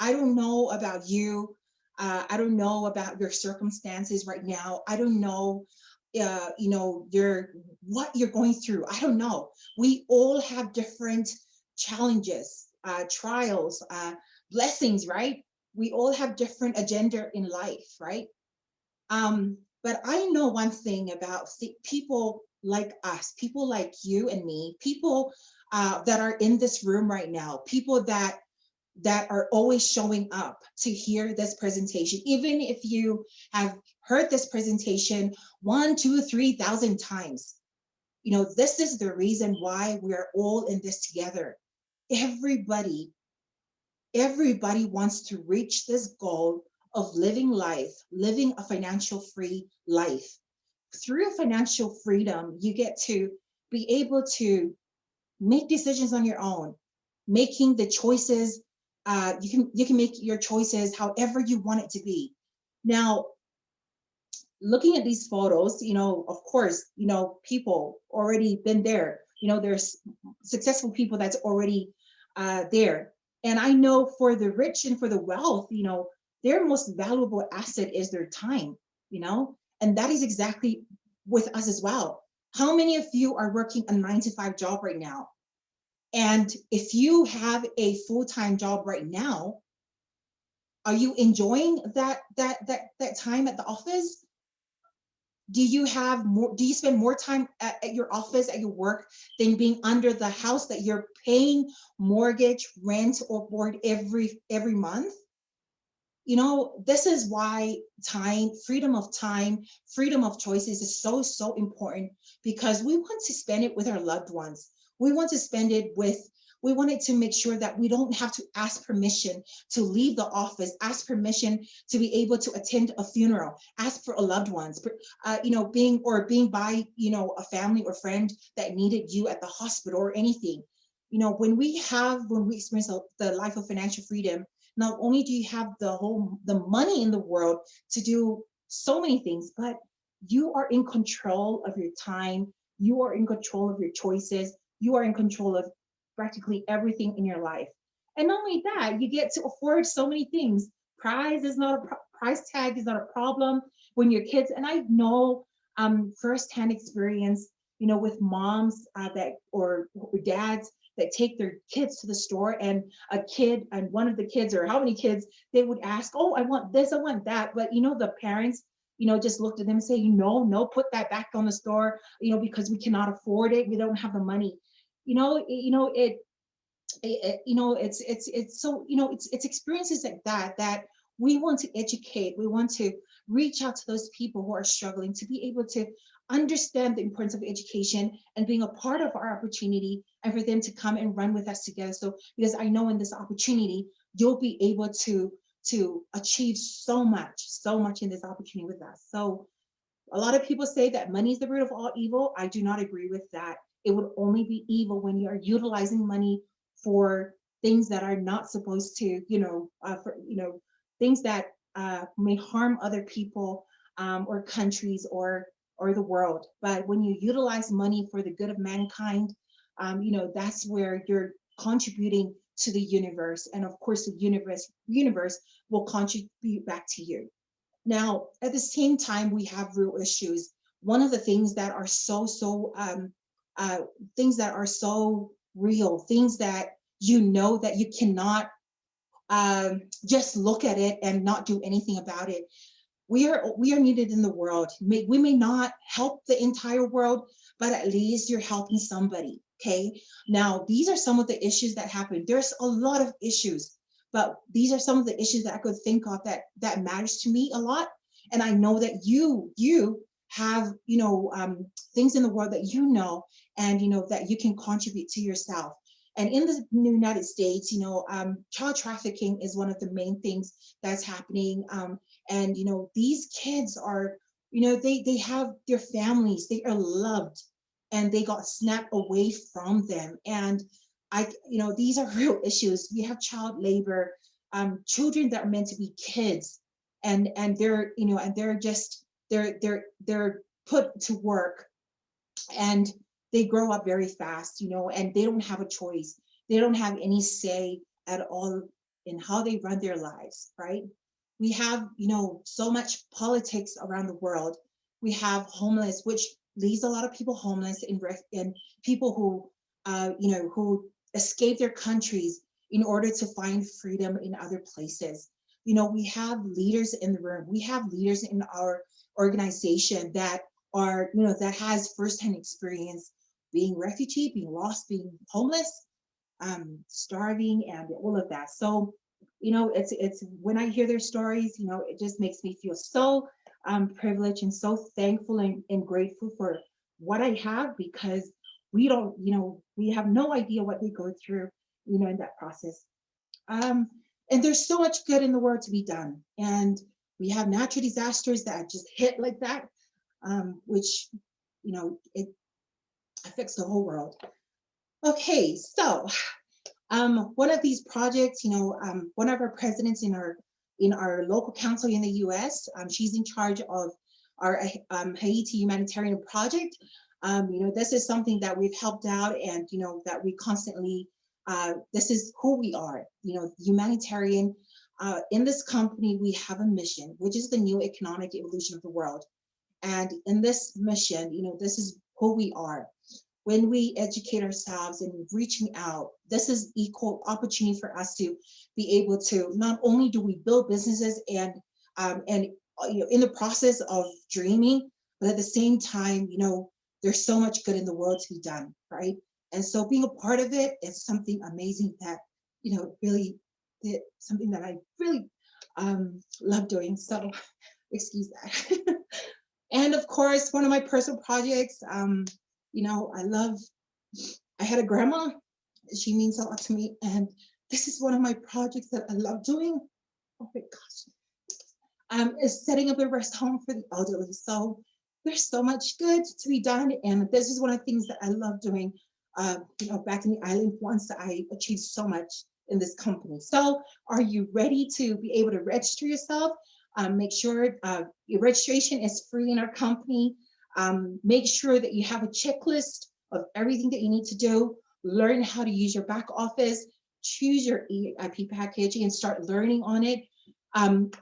I don't know about you. I don't know about your circumstances right now. I don't know, what you're going through. I don't know. We all have different challenges, trials, blessings, right? We all have different agenda in life, right? But I know one thing about people like us, people like you and me, people that are in this room right now, people that are always showing up to hear this presentation, even if you have heard this presentation 1, 2, 3,000 times. This is the reason why we're all in this together. Everybody wants to reach this goal of living a financial free life. Through financial freedom, you get to be able to make decisions on your own, making the choices. You can make your choices however you want it to be. Now, looking at these photos, of course, people already been there. There's successful people that's already there. And I know for the rich and for the wealth, their most valuable asset is their time, and that is exactly with us as well. How many of you are working a 9-to-5 job right now? And if you have a full-time job right now, are you enjoying that time at the office? Do you have more, do you spend more time at your office, at your work, than being under the house that you're paying mortgage, rent, or board every month? You know, this is why time, freedom of choices is so, so important, because we want to spend it with our loved ones. We want to spend it with, we wanted to make sure that we don't have to ask permission to leave the office, ask permission to be able to attend a funeral, ask for a loved ones, you know, being by, you know, a family or friend that needed you at the hospital or anything. You know, when we experience the life of financial freedom, not only do you have the money in the world to do so many things, but you are in control of your time, you are in control of your choices, you are in control of practically everything in your life. And not only that, you get to afford so many things. Price tag is not a problem when your kids, and I know firsthand experience, you know, with moms or dads that take their kids to the store, and one of the kids, or how many kids, they would ask, oh, I want this, I want that. But you know, the parents, you know, just looked at them and say, no, put that back on the store, you know, because we cannot afford it. We don't have the money. You know, it's so, you know, it's experiences like that we want to educate. We want to reach out to those people who are struggling, to be able to understand the importance of education and being a part of our opportunity, and for them to come and run with us together. So, because I know in this opportunity, you'll be able to achieve so much in this opportunity with us. So a lot of people say that money is the root of all evil. I do not agree with that. It would only be evil when you are utilizing money for things that are not supposed to, things that may harm other people, or countries, or the world. But when you utilize money for the good of mankind, that's where you're contributing to the universe, and of course the universe will contribute back to you. Now, at the same time, we have real issues. One of the things that are things that are so real, things that you know that you cannot just look at it and not do anything about it. We are needed in the world. We may not help the entire world, but at least you're helping somebody. Okay. Now, these are some of the issues that happen. There's a lot of issues, but these are some of the issues that I could think of that matters to me a lot. And I know that you have, things in the world that and that you can contribute to yourself. And in the United States, child trafficking is one of the main things that's happening. And these kids are, they have their families, they are loved, and they got snapped away from them. And these are real issues. We have child labor, children that are meant to be kids, and they're they're put to work, and they grow up very fast, and they don't have a choice. They don't have any say at all in how they run their lives, right? We have, so much politics around the world. We have homeless, which leaves a lot of people homeless, and people who, who escape their countries in order to find freedom in other places. We have leaders in the room. We have leaders in our organization that are, that has firsthand experience being refugee, being lost, being homeless, starving, and all of that. So, it's when I hear their stories, it just makes me feel so privileged and so thankful and grateful for what I have, because we don't, we have no idea what they go through, in that process. And there's so much good in the world to be done. And we have natural disasters that just hit like that, which, it affects the whole world. Okay, so one of these projects, one of our presidents in our local council in the U.S., she's in charge of our Haiti humanitarian project. This is something that we've helped out, and that we constantly, this is who we are, humanitarian. In this company, we have a mission, which is the new economic evolution of the world. And in this mission, this is who we are. When we educate ourselves and reaching out, this is equal opportunity for us to be able to, not only do we build businesses and in the process of dreaming, but at the same time, there's so much good in the world to be done, right? And so being a part of it is something amazing that, really something that I really love doing. So excuse that. And of course, one of my personal projects, I had a grandma, she means a lot to me. And this is one of my projects that I love doing. Oh my gosh. Is setting up a rest home for the elderly. So there's so much good to be done. And this is one of the things that I love doing, back in the island once I achieved so much in this company. So are you ready to be able to register yourself? Make sure your registration is free in our company. Make sure that you have a checklist of everything that you need to do. Learn how to use your back office, choose your EIP package and start learning on it.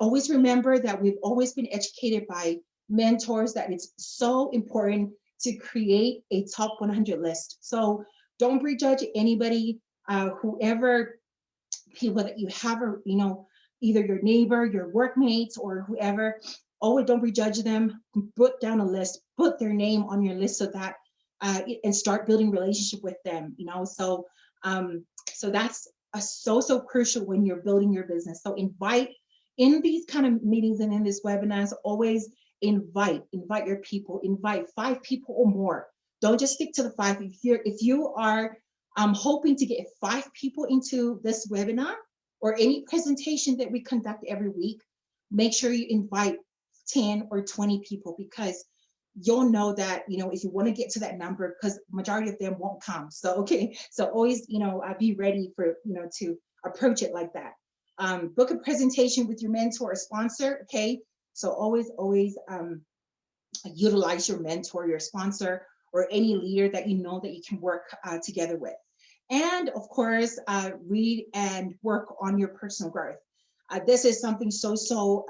Always remember that we've always been educated by mentors that it's so important to create a top 100 list. So don't prejudge anybody, whoever people that you have, or either your neighbor, your workmates, or whoever. Always don't prejudge them. Put down a list, put their name on your list so that and start building relationship with them. So that's so crucial when you're building your business. So invite in these kind of meetings and in this webinars, always invite your people, invite 5 people or more. Don't just stick to the 5. If you are hoping to get 5 people into this webinar or any presentation that we conduct every week, make sure you invite 10 or 20 people, because you'll know that, if you want to get to that number, because majority of them won't come. So, okay. So always, be ready for, to approach it like that. Book a presentation with your mentor or sponsor. Okay. So always utilize your mentor, your sponsor, or any leader that you know that you can work together with. And of course, read and work on your personal growth. This is something so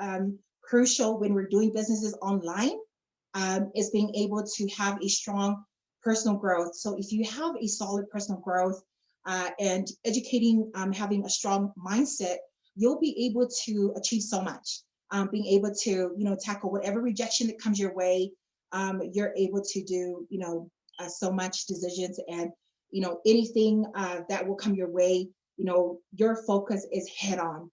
crucial when we're doing businesses online, is being able to have a strong personal growth. So if you have a solid personal growth and educating, having a strong mindset, you'll be able to achieve so much. Being able to, tackle whatever rejection that comes your way, you're able to do, so much decisions, and, anything that will come your way, your focus is head on,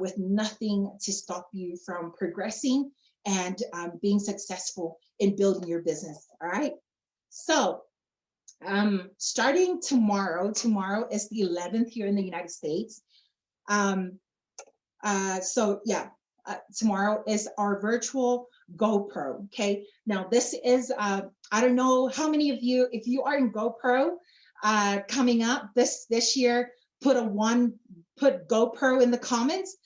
with nothing to stop you from progressing and being successful in building your business. All right. So starting tomorrow is the 11th here in the United States. Tomorrow is our virtual GoPro. Okay. Now this is, I don't know how many of you, if you are in GoPro coming up this year, put GoPro in the comments.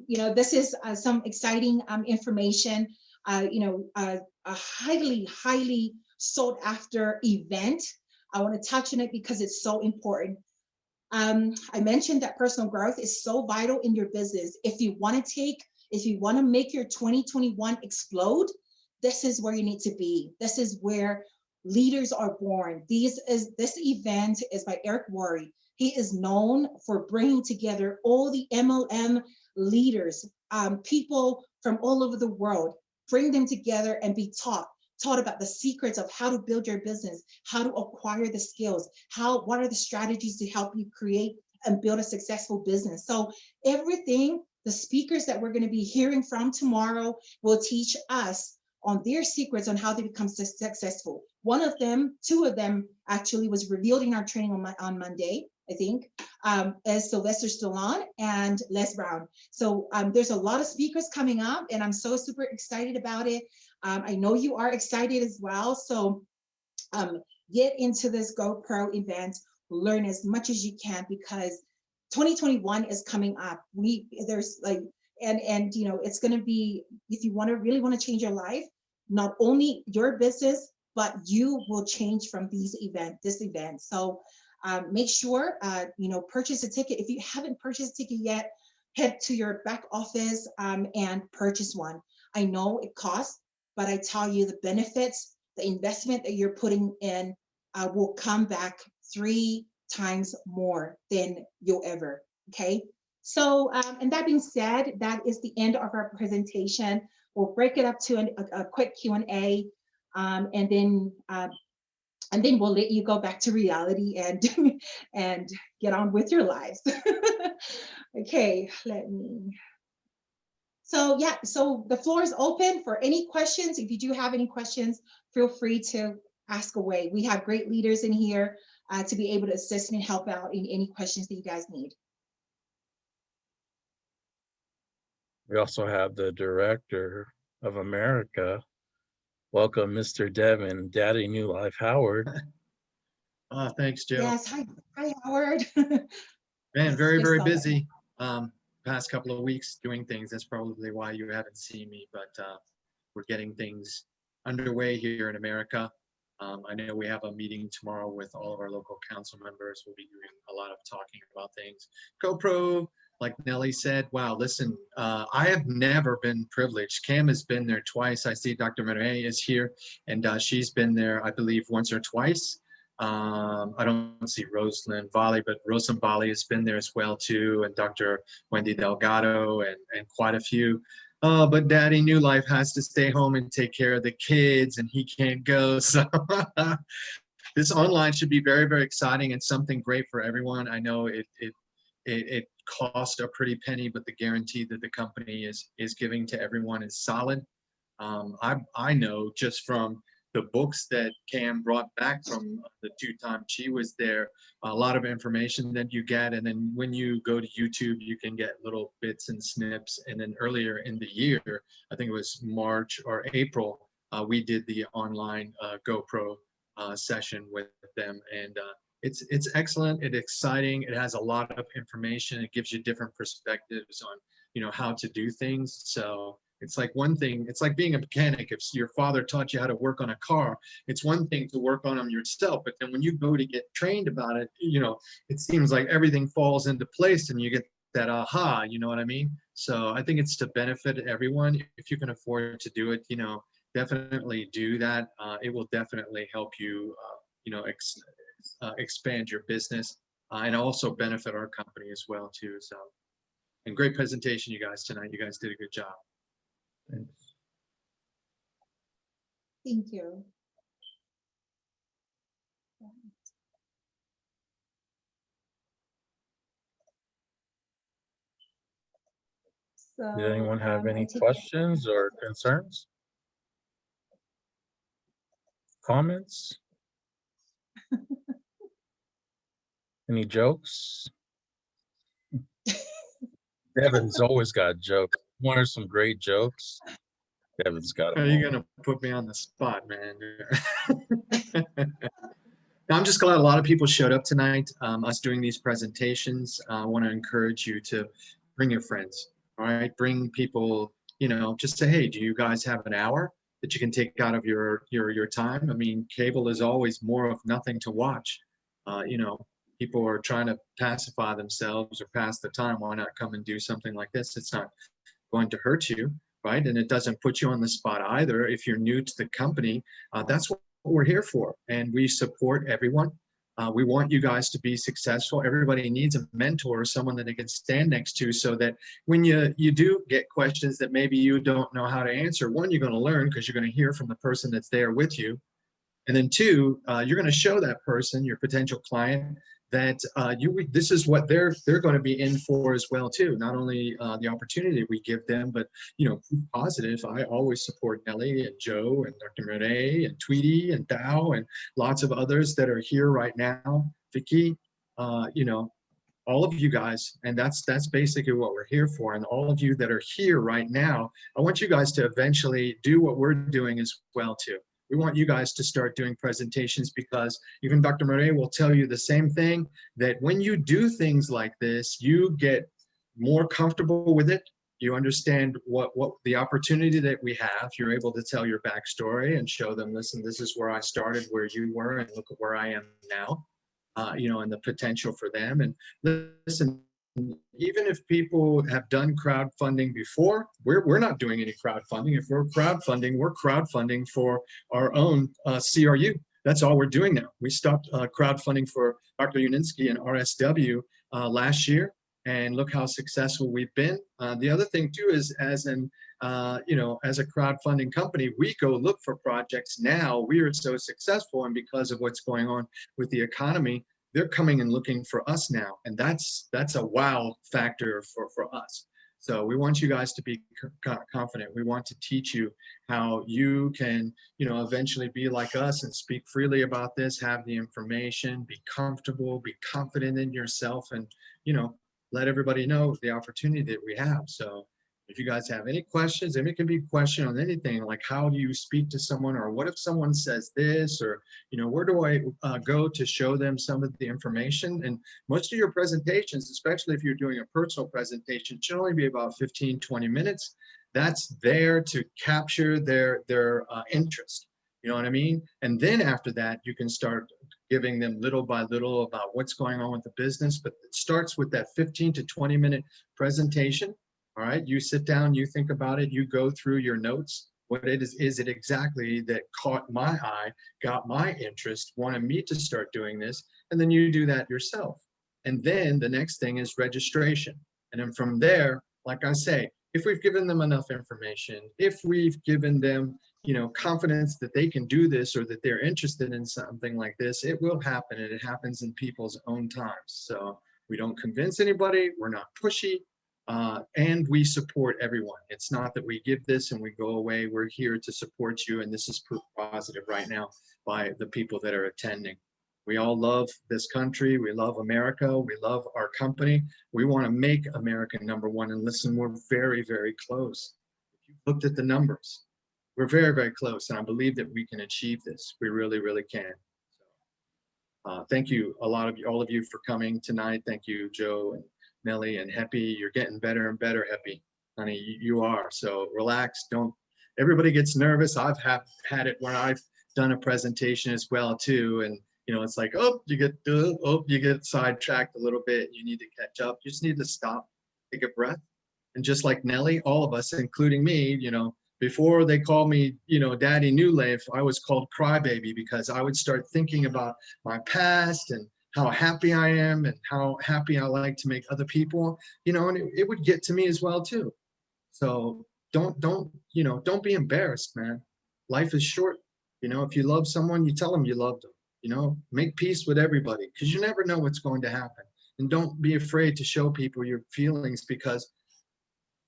This is some exciting information, a highly sought after event. I want to touch on it because it's so important. I mentioned that personal growth is so vital in your business. If you want to make your 2021 explode, this is where you need to be. This is where leaders are born. This event is by Eric Worre. He is known for bringing together all the MLM leaders, people from all over the world, bring them together and be taught about the secrets of how to build your business, how to acquire the skills, what are the strategies to help you create and build a successful business. So everything, the speakers that we're going to be hearing from tomorrow will teach us on their secrets on how they become successful. Two of them actually was revealed in our training on Monday, I think, as Sylvester Stallone and Les Brown. So there's a lot of speakers coming up, and I'm so super excited about it. I know you are excited as well. So get into this GoPro event, learn as much as you can, because 2021 is coming up. It's going to be, if you really want to change your life, not only your business, but you will change from this event. So make sure, purchase a ticket. If you haven't purchased a ticket yet, head to your back office and purchase one. I know it costs, but I tell you the benefits, the investment that you're putting in will come back 3 times more than you'll ever. Okay. So, and that being said, that is the end of our presentation. We'll break it up to a quick Q&A, and then we'll let you go back to reality and and get on with your lives. Okay, let me. So yeah, so the floor is open for any questions. If you do have any questions, feel free to ask away. We have great leaders in here to be able to assist and help out in any questions that you guys need. We also have the Director of America. Welcome, Mr. Devin, Daddy New Life Howard. Thanks, Joe. Yes, hi Howard. Man, very, Just very saw that. busy. Past couple of weeks doing things. That's probably why you haven't seen me, but we're getting things underway here in America. I know we have a meeting tomorrow with all of our local council members. We'll be doing a lot of talking about things. GoPro, like Nellie said, wow, listen, I have never been privileged. Cam has been there twice. I see Dr. Marie is here, and she's been there, I believe, once or twice. I don't see Rosalind Valley, but Rosalind Valley has been there as well too, and Dr. Wendy Delgado and quite a few. But Daddy New Life has to stay home and take care of the kids, and he can't go. So this online should be very, very exciting and something great for everyone. I know it cost a pretty penny, but the guarantee that the company is giving to everyone is solid. I know just from the books that Cam brought back from the 2 times she was there, a lot of information that you get. And then when you go to YouTube, you can get little bits and snips. And then earlier in the year, I think it was March or April, we did the online GoPro session with them. And it's excellent, it's exciting. It has a lot of information. It gives you different perspectives on, how to do things. So it's like one thing, it's like being a mechanic. If your father taught you how to work on a car, it's one thing to work on them yourself, but then when you go to get trained about it, it seems like everything falls into place and you get that aha, you know what I mean? So I think it's to benefit everyone. If you can afford to do it, definitely do that. It will definitely help you, expand your business and also benefit our company as well too. So, and great presentation, you guys, tonight. You guys did a good job. Thanks. Thank you. So, Did anyone have I any take it- questions or concerns? Comments? Any jokes? Devin's always got jokes. What are some great jokes? Devin's got Are them. you gonna put me on the spot, man? I'm just glad a lot of people showed up tonight. Us doing these presentations. I want to encourage you to bring your friends. All right, bring people. Just say, hey, do you guys have an hour that you can take out of your time? I mean, cable is always more of nothing to watch. People are trying to pacify themselves or pass the time. Why not come and do something like this? It's not going to hurt you, right? And it doesn't put you on the spot either. If you're new to the company, that's what we're here for. And we support everyone. We want you guys to be successful. Everybody needs a mentor or someone that they can stand next to, so that when you do get questions that maybe you don't know how to answer, one, you're going to learn because you're going to hear from the person that's there with you. And then two, you're going to show that person, your potential client, that this is what they're going to be in for as well too. Not only the opportunity we give them, but positive. I always support Nellie and Joe and Dr. Renee and Tweety and Dow and lots of others that are here right now. Vicky, all of you guys, and that's basically what we're here for. And all of you that are here right now, I want you guys to eventually do what we're doing as well too. We want you guys to start doing presentations, because even Dr. Murray will tell you the same thing, that when you do things like this, you get more comfortable with it. You understand what the opportunity that we have. You're able to tell your backstory and show them, listen, this is where I started, where you were, and look at where I am now, and the potential for them. And listen, even if people have done crowdfunding before, we're not doing any crowdfunding. If we're crowdfunding for our own CRU. That's all we're doing now. We stopped crowdfunding for Dr. Uninsky and RSW last year. and look how successful we've been. The other thing too is as a crowdfunding company, we go look for projects now. We are so successful, and because of what's going on with the economy, they're coming and looking for us now. And that's a wow factor for us. So we want you guys to be confident. We want to teach you how you can, eventually be like us and speak freely about this, have the information, be comfortable, be confident in yourself, and, let everybody know the opportunity that we have. So if you guys have any questions, and it can be a question on anything, like how do you speak to someone, or what if someone says this, or, where do I go to show them some of the information? And most of your presentations, especially if you're doing a personal presentation, should only be about 15, 20 minutes. That's there to capture their interest. You know what I mean? And then after that, you can start giving them little by little about what's going on with the business. But it starts with that 15 to 20 minute presentation. All right, you sit down, you think about it, you go through your notes. What is it exactly that caught my eye, got my interest, wanted me to start doing this? And then you do that yourself. And then the next thing is registration. And then from there, like I say, if we've given them enough information, if we've given them, confidence that they can do this, or that they're interested in something like this, it will happen, and it happens in people's own times. So we don't convince anybody, we're not pushy. And we support everyone. It's not that we give this and we go away. We're here to support you, and this is proof positive right now by the people that are attending. We all love this country. We love America. We love our company. We want to make America #1. And listen, we're very, very close. If you looked at the numbers, we're very, very close. And I believe that we can achieve this. We really, really can. Thank you, all of you for coming tonight. Thank you, Joe and Nelly and Happy. You're getting better and better, Happy. Honey, you are. So relax. Everybody gets nervous. I've had it where I've done a presentation as well too. And it's like, you get sidetracked a little bit. You need to catch up. You just need to stop, take a breath. And just like Nelly, all of us, including me, before they called me, Daddy New Life, I was called Crybaby, because I would start thinking about my past and how happy I am and how happy I like to make other people, and it would get to me as well too. So don't be embarrassed, man. Life is short. If you love someone, you tell them you love them, make peace with everybody, because you never know what's going to happen. And don't be afraid to show people your feelings, because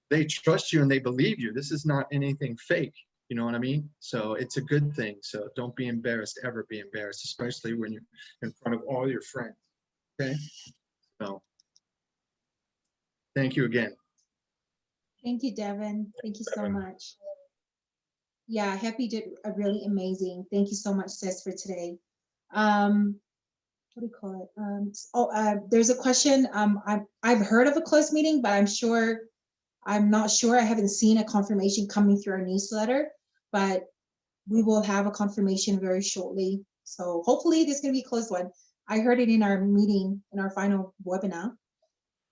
they trust you and they believe you. This is not anything fake. You know what I mean? So it's a good thing. So don't be embarrassed, ever be embarrassed, especially when you're in front of all your friends. Okay? So thank you again. Thank you, Devin. Thank you so much. Yeah, Happy did a really amazing. Thank you so much, sis, for today. What do you call it? There's a question. I've heard of a closed meeting, but I'm not sure. I haven't seen a confirmation coming through our newsletter, but we will have a confirmation very shortly. So hopefully there's going to be a closed one. I heard it in our meeting, in our final webinar,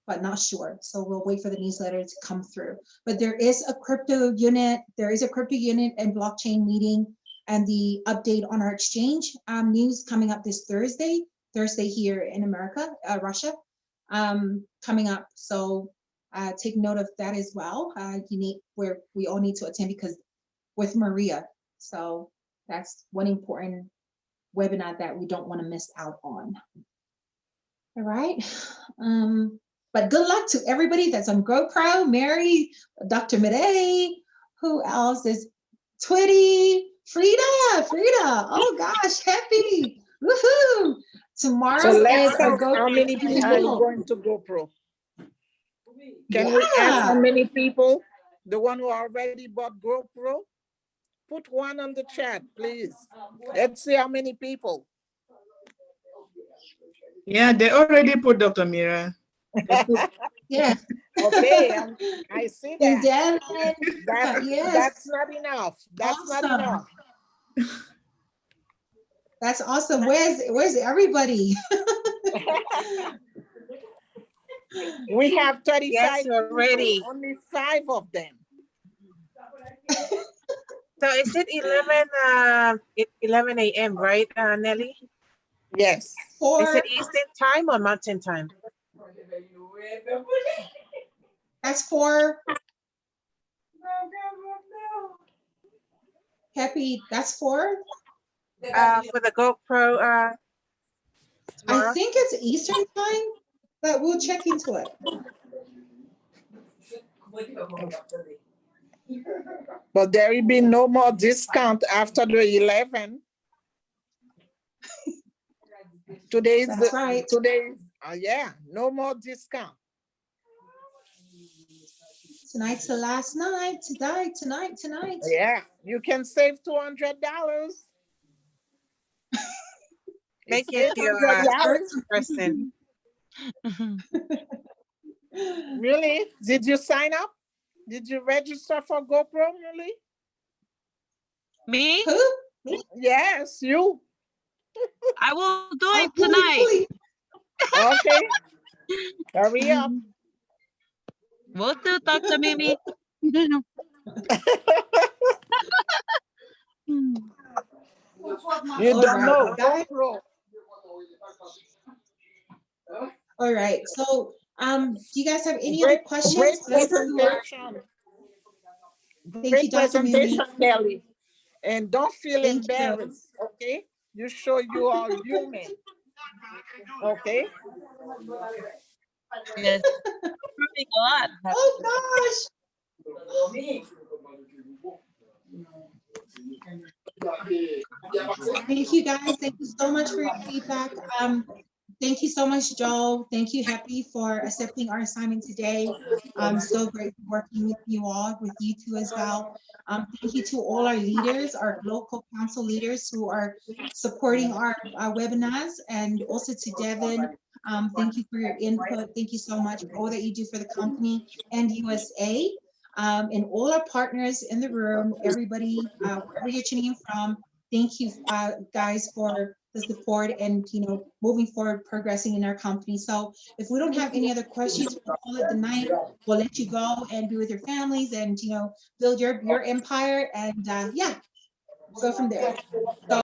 but not sure. So we'll wait for the newsletter to come through. But there is a crypto unit. There is a crypto unit and blockchain meeting, and the update on our exchange news coming up this Thursday here in America, Russia, coming up. So take note of that as well. Where we all need to attend, because with Maria. So that's one important webinar that we don't want to miss out on. All right. But good luck to everybody that's on GoPro, Mary, Dr. Midday, who else is Twitty, Frida. Oh gosh, Happy. Woohoo. Tomorrow So let's is our ask how many people are you going to GoPro? Can we ask how many people? The one who already bought GoPro? Put one on the chat, please. Let's see how many people. Yeah, they already put Dr. Mira. Yeah. Okay, I see And that. Devin, yes. That's not enough. That's Awesome. not enough. That's awesome. Where's everybody? We have 35 Yes, we're ready. people, only 5 of them. So is it 11 a.m., right, Nelly? Yes. Is it Eastern time or Mountain time? That's for Happy. That's for. For the GoPro, I tomorrow. think it's Eastern time, but we'll check into it. But there will be no more discount after the 11. Today's That's right. yeah, no more discount. Tonight's the last night. Tonight. Yeah, you can save $200. Make It's it your $800. person. Really? Did you sign up? Did you register for GoPro, really? Me? Who? Me? Yes, you. I will do Oh, it tonight. Okay. Hurry up. We'll do, Dr. Mimi. You All don't right, know guys. GoPro. All right. So, do you guys have any other Great questions? Let's do our- presentation. Thank you, Great Dr. Mimi. presentation, Kelly. And don't feel Thank you. embarrassed, okay? You show you are human. Okay? Yes. Moving on. Oh gosh. Thank you guys. Thank you so much for your feedback. Thank you so much, Joe. Thank you, Happy, for accepting our assignment today. I'm so grateful working with you all, with you two as well. Thank you to all our leaders, our local council leaders who are supporting our webinars, and also to Devin. Thank you for your input. Thank you so much for all that you do for the company and USA. And all our partners in the room, everybody, wherever you're tuning in from, thank you guys for the support and, you know, moving forward, progressing in our company. So if we don't have any other questions, we'll call it the night. We'll let you go and be with your families and, you know, build your empire and yeah, go from there. So